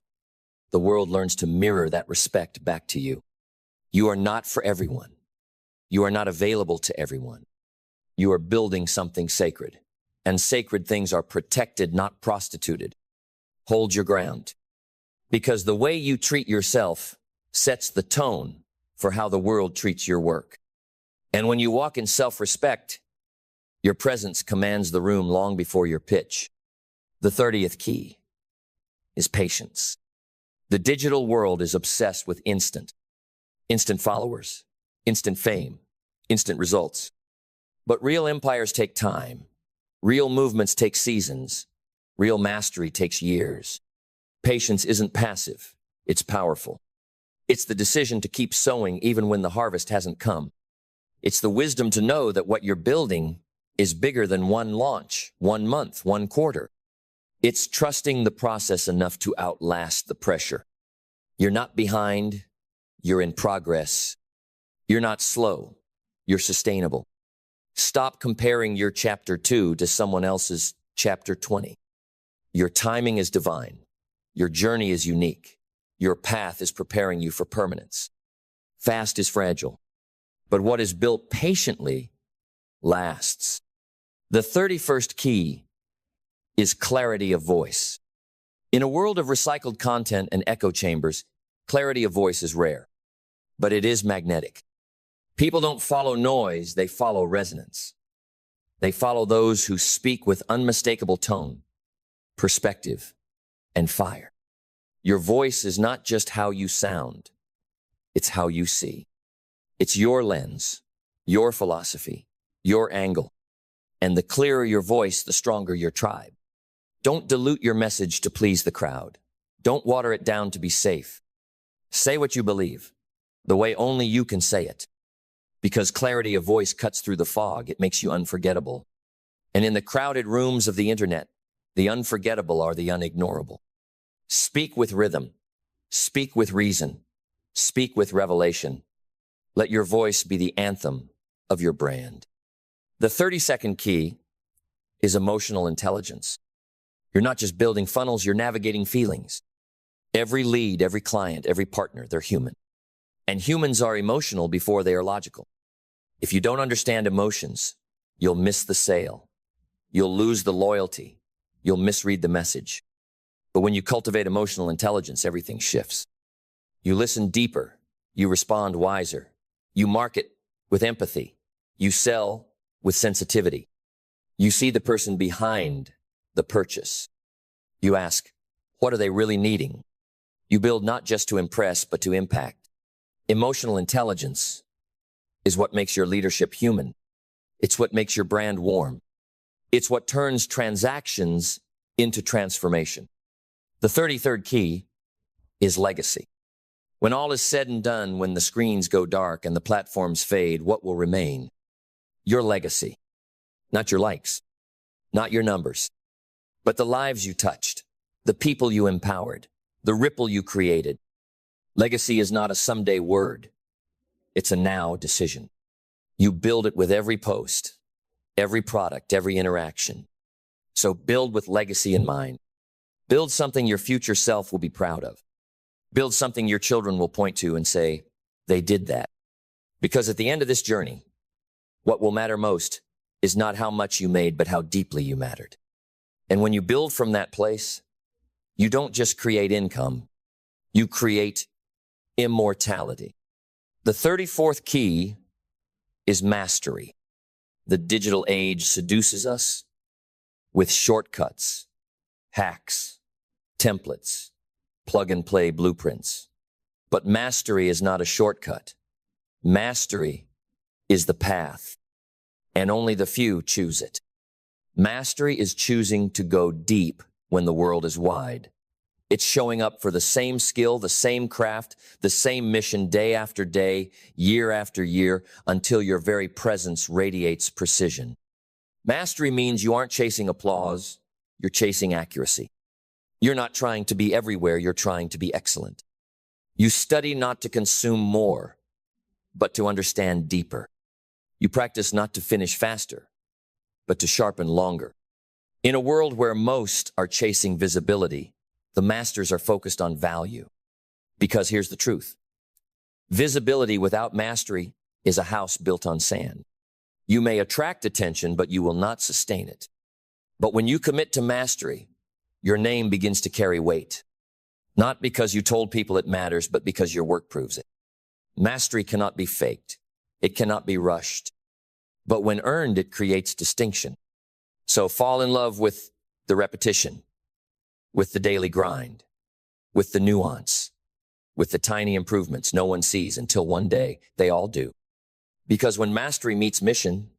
the world learns to mirror that respect back to you. You are not for everyone. You are not available to everyone. You are building something sacred. And sacred things are protected, not prostituted. Hold your ground. Because the way you treat yourself sets the tone for how the world treats your work. And when you walk in self-respect, your presence commands the room long before your pitch. The 30th key is patience. The digital world is obsessed with instant followers, instant fame, instant results. But real empires take time. Real movements take seasons. Real mastery takes years. Patience isn't passive. It's powerful. It's the decision to keep sowing even when the harvest hasn't come. It's the wisdom to know that what you're building is bigger than one launch, 1 month, 1 quarter. It's trusting the process enough to outlast the pressure. You're not behind. You're in progress. You're not slow. You're sustainable. Stop comparing your chapter 2 to someone else's chapter 20. Your timing is divine. Your journey is unique. Your path is preparing you for permanence. Fast is fragile, but what is built patiently lasts. The 31st key is clarity of voice. In a world of recycled content and echo chambers, clarity of voice is rare, but it is magnetic. People don't follow noise, they follow resonance. They follow those who speak with unmistakable tone, perspective, and fire. Your voice is not just how you sound, it's how you see. It's your lens, your philosophy, your angle. And the clearer your voice, the stronger your tribe. Don't dilute your message to please the crowd. Don't water it down to be safe. Say what you believe, the way only you can say it. Because clarity of voice cuts through the fog, it makes you unforgettable. And in the crowded rooms of the internet, the unforgettable are the unignorable. Speak with rhythm. Speak with reason. Speak with revelation. Let your voice be the anthem of your brand. The 32nd key is emotional intelligence. You're not just building funnels, you're navigating feelings. Every lead, every client, every partner, they're human. And humans are emotional before they are logical. If you don't understand emotions, you'll miss the sale. You'll lose the loyalty. You'll misread the message. But when you cultivate emotional intelligence, everything shifts. You listen deeper. You respond wiser. You market with empathy. You sell with sensitivity. You see the person behind the purchase. You ask, what are they really needing? You build not just to impress, but to impact. Emotional intelligence is what makes your leadership human. It's what makes your brand warm. It's what turns transactions into transformation. The 33rd key is legacy. When all is said and done, when the screens go dark and the platforms fade, what will remain? Your legacy. Not your likes, not your numbers, but the lives you touched, the people you empowered, the ripple you created. Legacy is not a someday word. It's a now decision. You build it with every post, every product, every interaction. So build with legacy in mind. Build something your future self will be proud of. Build something your children will point to and say, they did that. Because at the end of this journey, what will matter most is not how much you made, but how deeply you mattered. And when you build from that place, you don't just create income, you create immortality. The 34th key is mastery. The digital age seduces us with shortcuts, hacks, templates, plug-and-play blueprints. But mastery is not a shortcut. Mastery is the path, and only the few choose it. Mastery is choosing to go deep when the world is wide. It's showing up for the same skill, the same craft, the same mission day after day, year after year, until your very presence radiates precision. Mastery means you aren't chasing applause, you're chasing accuracy. You're not trying to be everywhere, you're trying to be excellent. You study not to consume more, but to understand deeper. You practice not to finish faster, but to sharpen longer. In a world where most are chasing visibility, the masters are focused on value. Because here's the truth. Visibility without mastery is a house built on sand. You may attract attention, but you will not sustain it. But when you commit to mastery, your name begins to carry weight. Not because you told people it matters, but because your work proves it. Mastery cannot be faked. It cannot be rushed. But when earned, it creates distinction. So fall in love with the repetition, with the daily grind, with the nuance, with the tiny improvements no one sees until one day they all do. Because when mastery meets mission,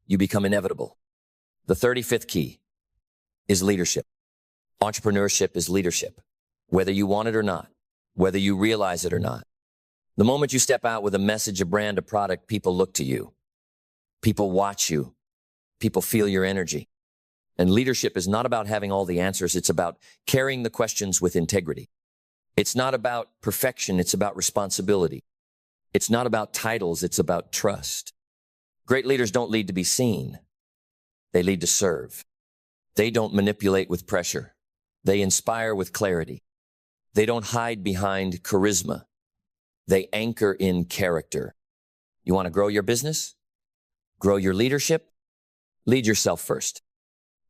you become inevitable. The 35th key is leadership. Entrepreneurship is leadership, whether you want it or not, whether you realize it or not. The moment you step out with a message, a brand, a product, people look to you. People watch you. People feel your energy. And leadership is not about having all the answers. It's about carrying the questions with integrity. It's not about perfection. It's about responsibility. It's not about titles. It's about trust. Great leaders don't lead to be seen. They lead to serve. They don't manipulate with pressure. They inspire with clarity. They don't hide behind charisma. They anchor in character. You want to grow your business? Grow your leadership? Lead yourself first.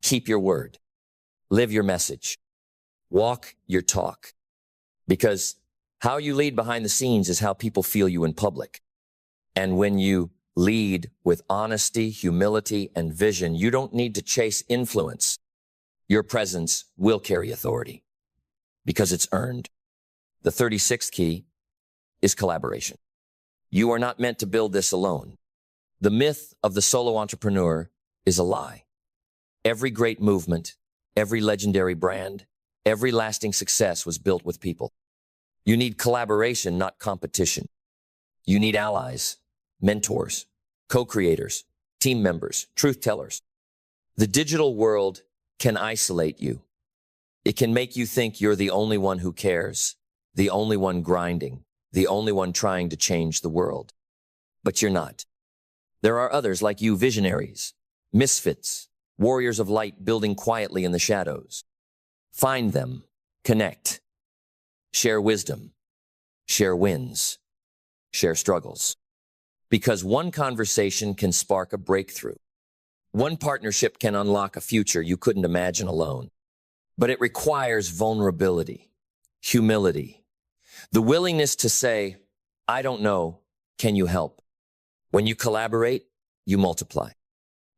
Keep your word. Live your message. Walk your talk. Because how you lead behind the scenes is how people feel you in public. And when you lead with honesty, humility, and vision, you don't need to chase influence. Your presence will carry authority because it's earned. The 36th key is collaboration. You are not meant to build this alone. The myth of the solo entrepreneur is a lie. Every great movement, every legendary brand, every lasting success was built with people. You need collaboration, not competition. You need allies, mentors, co-creators, team members, truth tellers. The digital world can isolate you. It can make you think you're the only one who cares, the only one grinding, the only one trying to change the world. But you're not. There are others like you, visionaries, misfits, warriors of light building quietly in the shadows. Find them, connect, share wisdom, share wins, share struggles. Because one conversation can spark a breakthrough. One partnership can unlock a future you couldn't imagine alone. But it requires vulnerability, humility, the willingness to say, I don't know, can you help? When you collaborate, you multiply.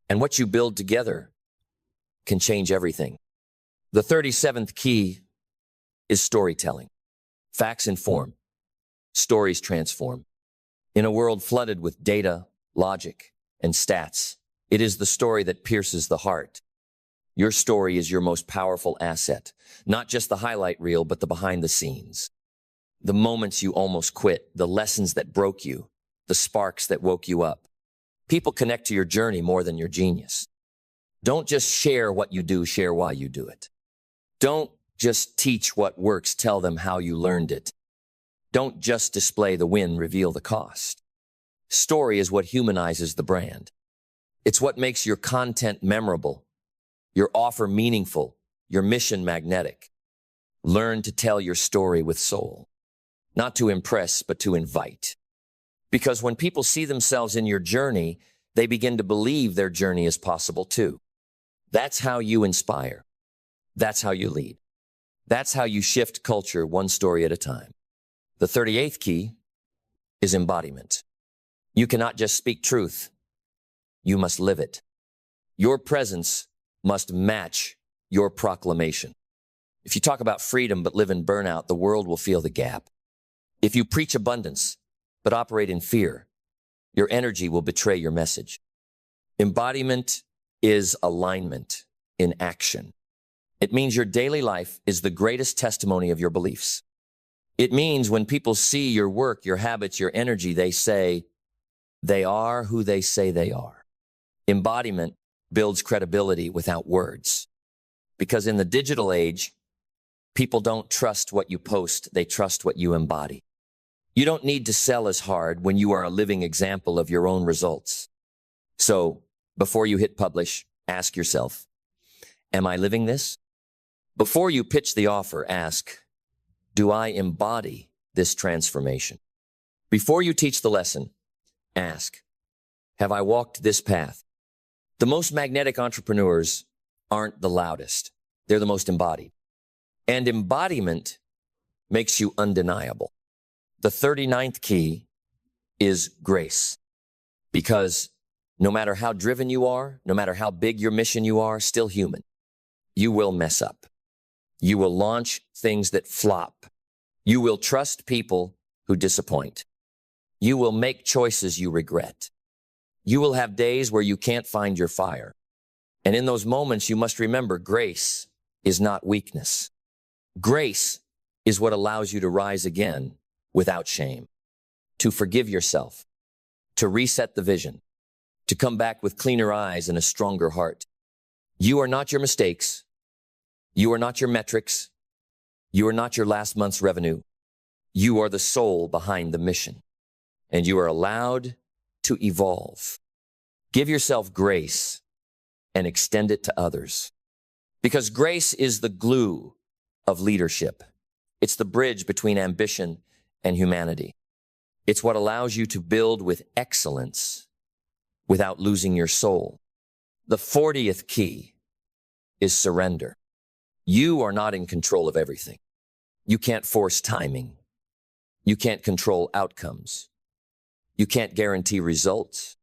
And what you build together can change everything. The 37th key is storytelling. Facts inform. Stories transform. In a world flooded with data, logic, and stats, it is the story that pierces the heart. Your story is your most powerful asset, not just the highlight reel, but the behind the scenes. The moments you almost quit, the lessons that broke you, the sparks that woke you up. People connect to your journey more than your genius. Don't just share what you do, share why you do it. Don't just teach what works, tell them how you learned it. Don't just display the win, reveal the cost. Story is what humanizes the brand. It's what makes your content memorable, your offer meaningful, your mission magnetic. Learn to tell your story with soul, not to impress, but to invite. Because when people see themselves in your journey, they begin to believe their journey is possible too. That's how you inspire. That's how you lead. That's how you shift culture one story at a time. The 38th key is embodiment. You cannot just speak truth. You must live it. Your presence must match your proclamation. If you talk about freedom but live in burnout, the world will feel the gap. If you preach abundance but operate in fear, your energy will betray your message. Embodiment is alignment in action. It means your daily life is the greatest testimony of your beliefs. It means when people see your work, your habits, your energy, they say they are who they say they are. Embodiment builds credibility without words. Because in the digital age, people don't trust what you post, they trust what you embody. You don't need to sell as hard when you are a living example of your own results. So, before you hit publish, ask yourself, am I living this? Before you pitch the offer, ask, do I embody this transformation? Before you teach the lesson, ask, have I walked this path? The most magnetic entrepreneurs aren't the loudest. They're the most embodied. And embodiment makes you undeniable. The 39th key is grace. Because no matter how driven you are, no matter how big your mission you are, still human. You will mess up. You will launch things that flop. You will trust people who disappoint. You will make choices you regret. You will have days where you can't find your fire. And in those moments, you must remember grace is not weakness. Grace is what allows you to rise again without shame, to forgive yourself, to reset the vision, to come back with cleaner eyes and a stronger heart. You are not your mistakes. You are not your metrics. You are not your last month's revenue. You are the soul behind the mission, and you are allowed to evolve. Give yourself grace and extend it to others, because grace is the glue of leadership. It's the bridge between ambition and humanity. It's what allows you to build with excellence without losing your soul. The 40th key is surrender. You are not in control of everything. You can't force timing. You can't control outcomes. You can't guarantee results,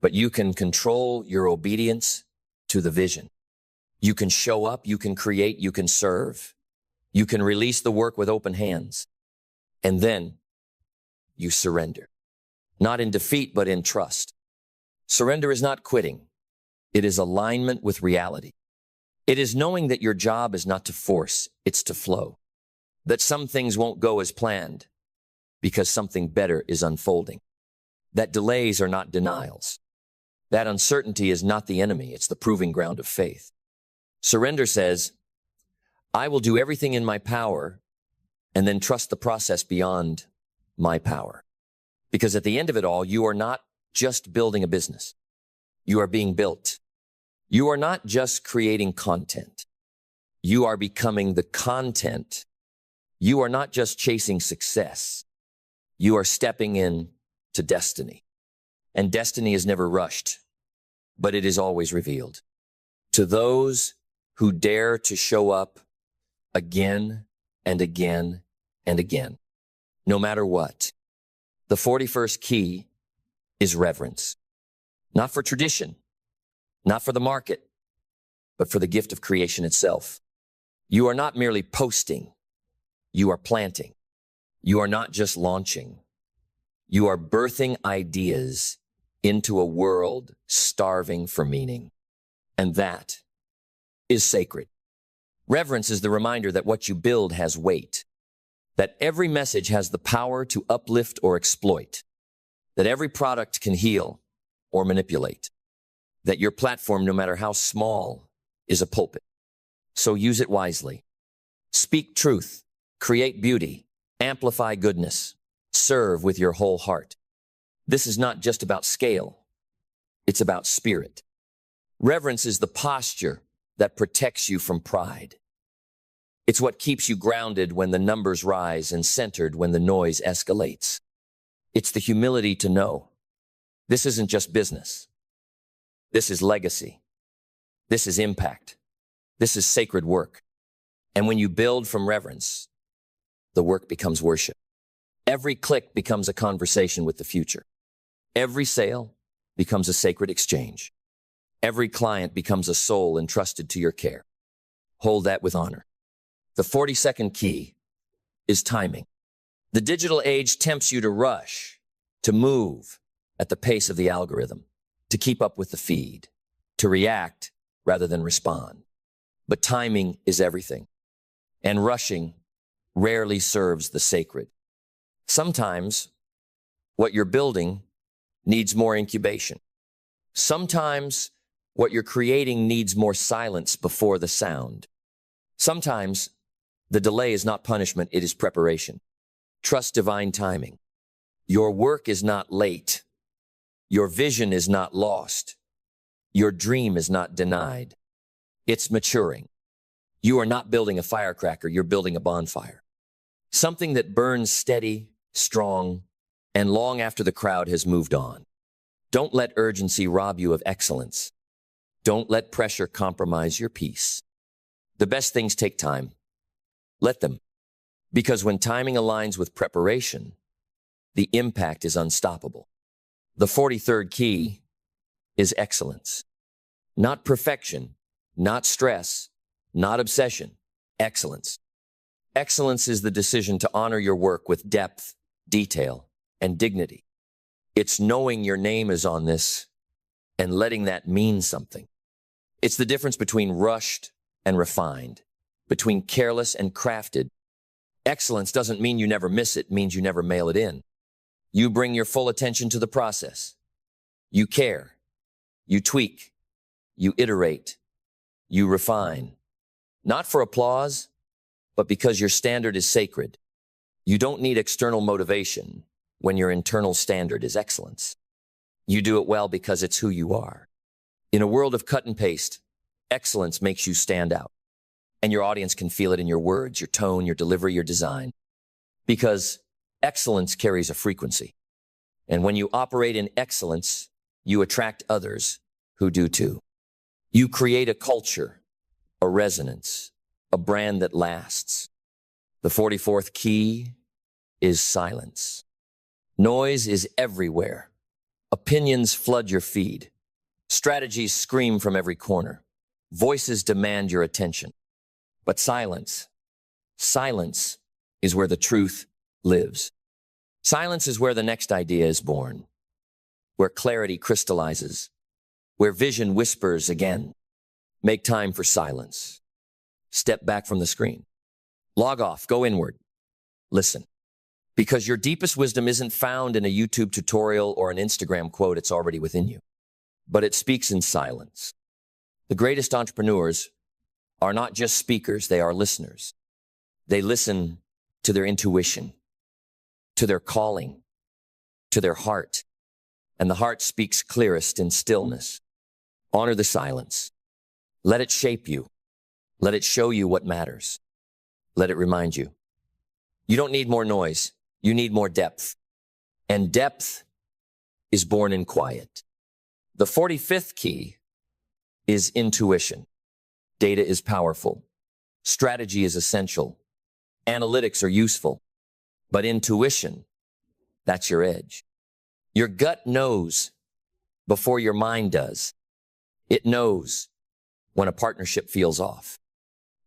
but you can control your obedience to the vision. You can show up, you can create, you can serve. You can release the work with open hands. And then you surrender. Not in defeat, but in trust. Surrender is not quitting. It is alignment with reality. It is knowing that your job is not to force, it's to flow. That some things won't go as planned because something better is unfolding. That delays are not denials. That uncertainty is not the enemy, it's the proving ground of faith. Surrender says, I will do everything in my power and then trust the process beyond my power. Because at the end of it all, you are not just building a business. You are being built. You are not just creating content. You are becoming the content. You are not just chasing success. You are stepping in to destiny. And destiny is never rushed, but it is always revealed. To those who dare to show up again and again and again, no matter what. The 41st key is reverence. Not for tradition, not for the market, but for the gift of creation itself. You are not merely posting, you are planting. You are not just launching. You are birthing ideas into a world starving for meaning. And that is sacred. Reverence is the reminder that what you build has weight, that every message has the power to uplift or exploit, that every product can heal or manipulate, that your platform, no matter how small, is a pulpit. So use it wisely. Speak truth, create beauty, amplify goodness, serve with your whole heart. This is not just about scale. It's about spirit. Reverence is the posture that protects you from pride. It's what keeps you grounded when the numbers rise and centered when the noise escalates. It's the humility to know this isn't just business. This is legacy. This is impact. This is sacred work. And when you build from reverence, the work becomes worship. Every click becomes a conversation with the future. Every sale becomes a sacred exchange. Every client becomes a soul entrusted to your care. Hold that with honor. The 42nd key is timing. The digital age tempts you to rush, to move at the pace of the algorithm, to keep up with the feed, to react rather than respond. But timing is everything, and rushing rarely serves the sacred. Sometimes what you're building needs more incubation. Sometimes what you're creating needs more silence before the sound. Sometimes the delay is not punishment, it is preparation. Trust divine timing. Your work is not late. Your vision is not lost. Your dream is not denied. It's maturing. You are not building a firecracker, you're building a bonfire. Something that burns steady, strong, and long after the crowd has moved on. Don't let urgency rob you of excellence. Don't let pressure compromise your peace. The best things take time. Let them. Because when timing aligns with preparation, the impact is unstoppable. The 43rd key is excellence. Not perfection, not stress, not obsession. Excellence. Excellence is the decision to honor your work with depth, detail, and dignity. It's knowing your name is on this and letting that mean something. It's the difference between rushed and refined, between careless and crafted. Excellence doesn't mean you never miss it, it means you never mail it in. You bring your full attention to the process. You care. You tweak. You iterate. You refine. Not for applause, but because your standard is sacred. You don't need external motivation when your internal standard is excellence. You do it well because it's who you are. In a world of cut and paste, excellence makes you stand out. And your audience can feel it in your words, your tone, your delivery, your design. Because excellence carries a frequency. And when you operate in excellence, you attract others who do too. You create a culture, a resonance, a brand that lasts. The 44th key is silence. Noise is everywhere. Opinions flood your feed. Strategies scream from every corner. Voices demand your attention. But silence is where the truth lives. Silence is where the next idea is born, where clarity crystallizes, where vision whispers again. Make time for silence. Step back from the screen. Log off, go inward. Listen. Because your deepest wisdom isn't found in a YouTube tutorial or an Instagram quote, it's already within you. But it speaks in silence. The greatest entrepreneurs are not just speakers, they are listeners. They listen to their intuition, to their calling, to their heart. And the heart speaks clearest in stillness. Honor the silence. Let it shape you. Let it show you what matters. Let it remind you. You don't need more noise. You need more depth. And depth is born in quiet. The 45th key is intuition. Data is powerful. Strategy is essential. Analytics are useful. But intuition, that's your edge. Your gut knows before your mind does. It knows when a partnership feels off.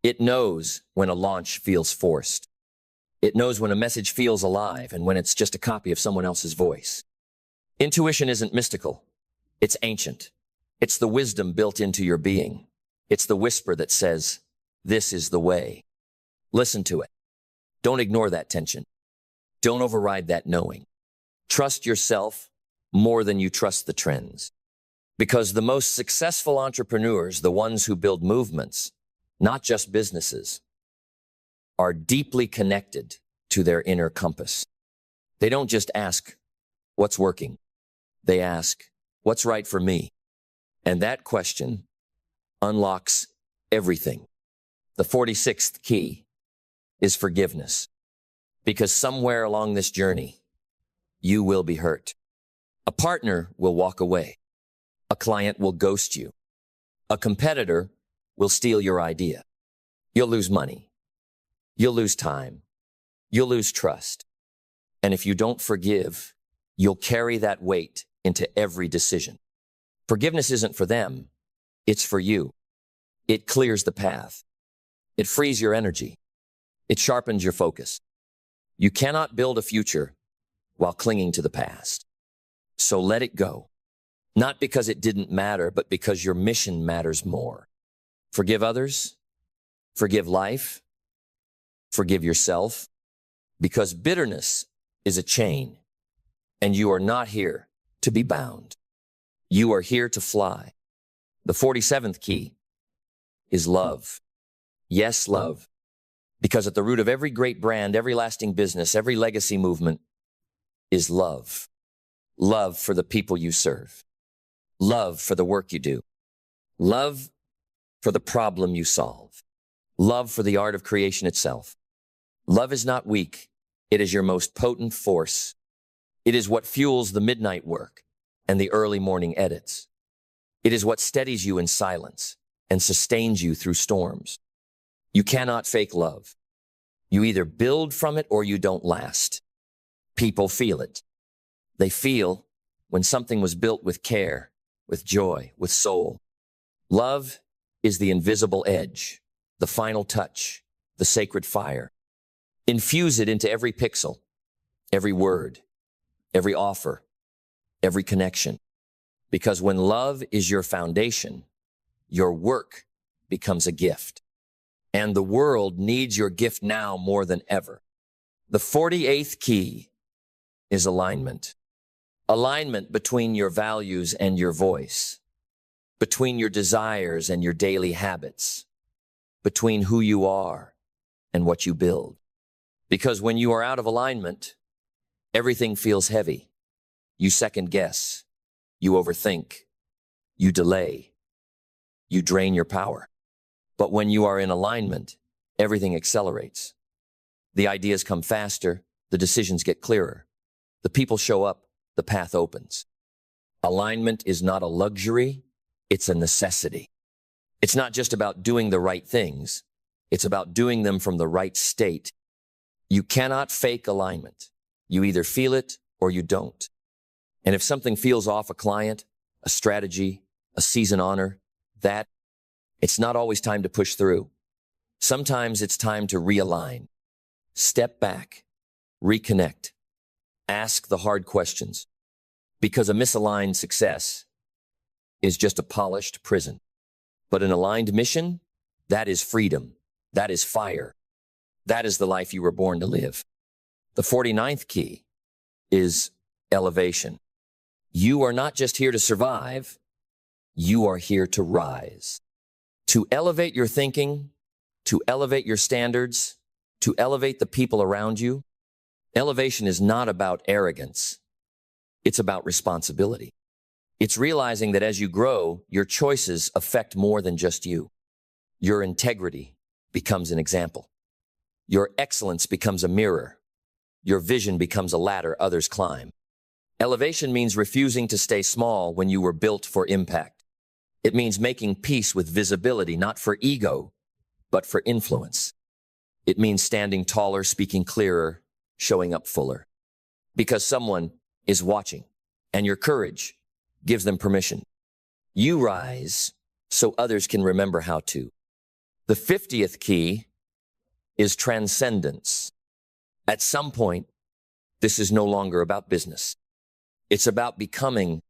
It knows when a launch feels forced. It knows when a message feels alive and when it's just a copy of someone else's voice. Intuition isn't mystical. It's ancient. It's the wisdom built into your being. It's the whisper that says, "This is the way." Listen to it. Don't ignore that tension. Don't override that knowing. Trust yourself more than you trust the trends. Because the most successful entrepreneurs, the ones who build movements, not just businesses, are deeply connected to their inner compass. They don't just ask, "What's working?" They ask, "What's right for me?" And that question unlocks everything. The 46th key is forgiveness. Because somewhere along this journey, you will be hurt. A partner will walk away. A client will ghost you. A competitor will steal your idea. You'll lose money. You'll lose time. You'll lose trust. And if you don't forgive, you'll carry that weight into every decision. Forgiveness isn't for them. It's for you. It clears the path. It frees your energy. It sharpens your focus. You cannot build a future while clinging to the past. So let it go. Not because it didn't matter, but because your mission matters more. Forgive others. Forgive life. Forgive yourself. Because bitterness is a chain, and you are not here to be bound. You are here to fly. The 47th key is love. Yes, love. Because at the root of every great brand, every lasting business, every legacy movement is love. Love for the people you serve. Love for the work you do. Love for the problem you solve. Love for the art of creation itself. Love is not weak. It is your most potent force. It is what fuels the midnight work and the early morning edits. It is what steadies you in silence and sustains you through storms. You cannot fake love. You either build from it or you don't last. People feel it. They feel when something was built with care, with joy, with soul. Love is the invisible edge, the final touch, the sacred fire. Infuse it into every pixel, every word, every offer, every connection. Because when love is your foundation, your work becomes a gift. And the world needs your gift now more than ever. The 48th key is alignment. Alignment between your values and your voice, between your desires and your daily habits, between who you are and what you build. Because when you are out of alignment, everything feels heavy. You second guess, you overthink, you delay, you drain your power. But when you are in alignment, everything accelerates. The ideas come faster, the decisions get clearer, the people show up, the path opens. Alignment is not a luxury, it's a necessity. It's not just about doing the right things, it's about doing them from the right state. You cannot fake alignment. You either feel it or you don't. And if something feels off, a client, a strategy, a season honor, it's not always time to push through. Sometimes it's time to realign. Step back, reconnect, ask the hard questions. Because a misaligned success is just a polished prison. But an aligned mission, that is freedom. That is fire. That is the life you were born to live. The 49th key is elevation. You are not just here to survive. You are here to rise. To elevate your thinking, to elevate your standards, to elevate the people around you. Elevation is not about arrogance. It's about responsibility. It's realizing that as you grow, your choices affect more than just you. Your integrity becomes an example. Your excellence becomes a mirror. Your vision becomes a ladder others climb. Elevation means refusing to stay small when you were built for impact. It means making peace with visibility, not for ego, but for influence. It means standing taller, speaking clearer, showing up fuller. Because someone is watching, and your courage gives them permission. You rise so others can remember how to. The 50th key is transcendence. At some point, this is no longer about business. It's about becoming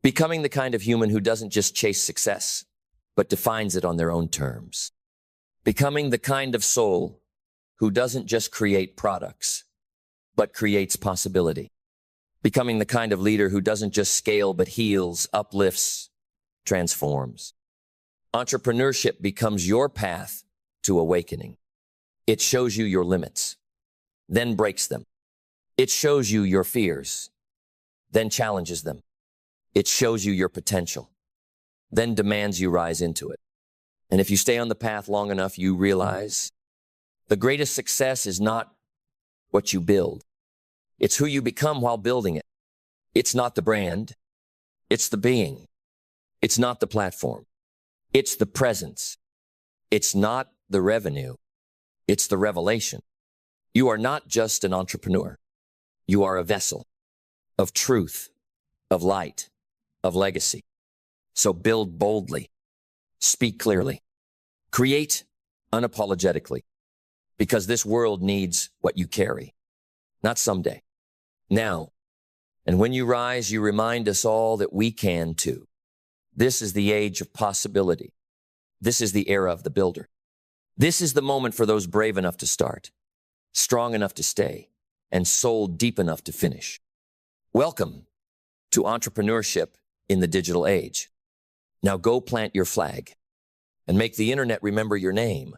the kind of human who doesn't just chase success, but defines it on their own terms. Becoming the kind of soul who doesn't just create products, but creates possibility. Becoming the kind of leader who doesn't just scale, but heals, uplifts, transforms. Entrepreneurship becomes your path to awakening. It shows you your limits, then breaks them. It shows you your fears, then challenges them. It shows you your potential, then demands you rise into it. And if you stay on the path long enough, you realize the greatest success is not what you build. It's who you become while building it. It's not the brand. It's the being. It's not the platform. It's the presence. It's not the revenue. It's the revelation. You are not just an entrepreneur. You are a vessel of truth, of light, of legacy. So build boldly, speak clearly, create unapologetically, because this world needs what you carry, not someday, now. And when you rise, you remind us all that we can too. This is the age of possibility. This is the era of the builder. This is the moment for those brave enough to start, strong enough to stay, and soul deep enough to finish. Welcome to entrepreneurship in the digital age. Now go plant your flag and make the internet remember your name.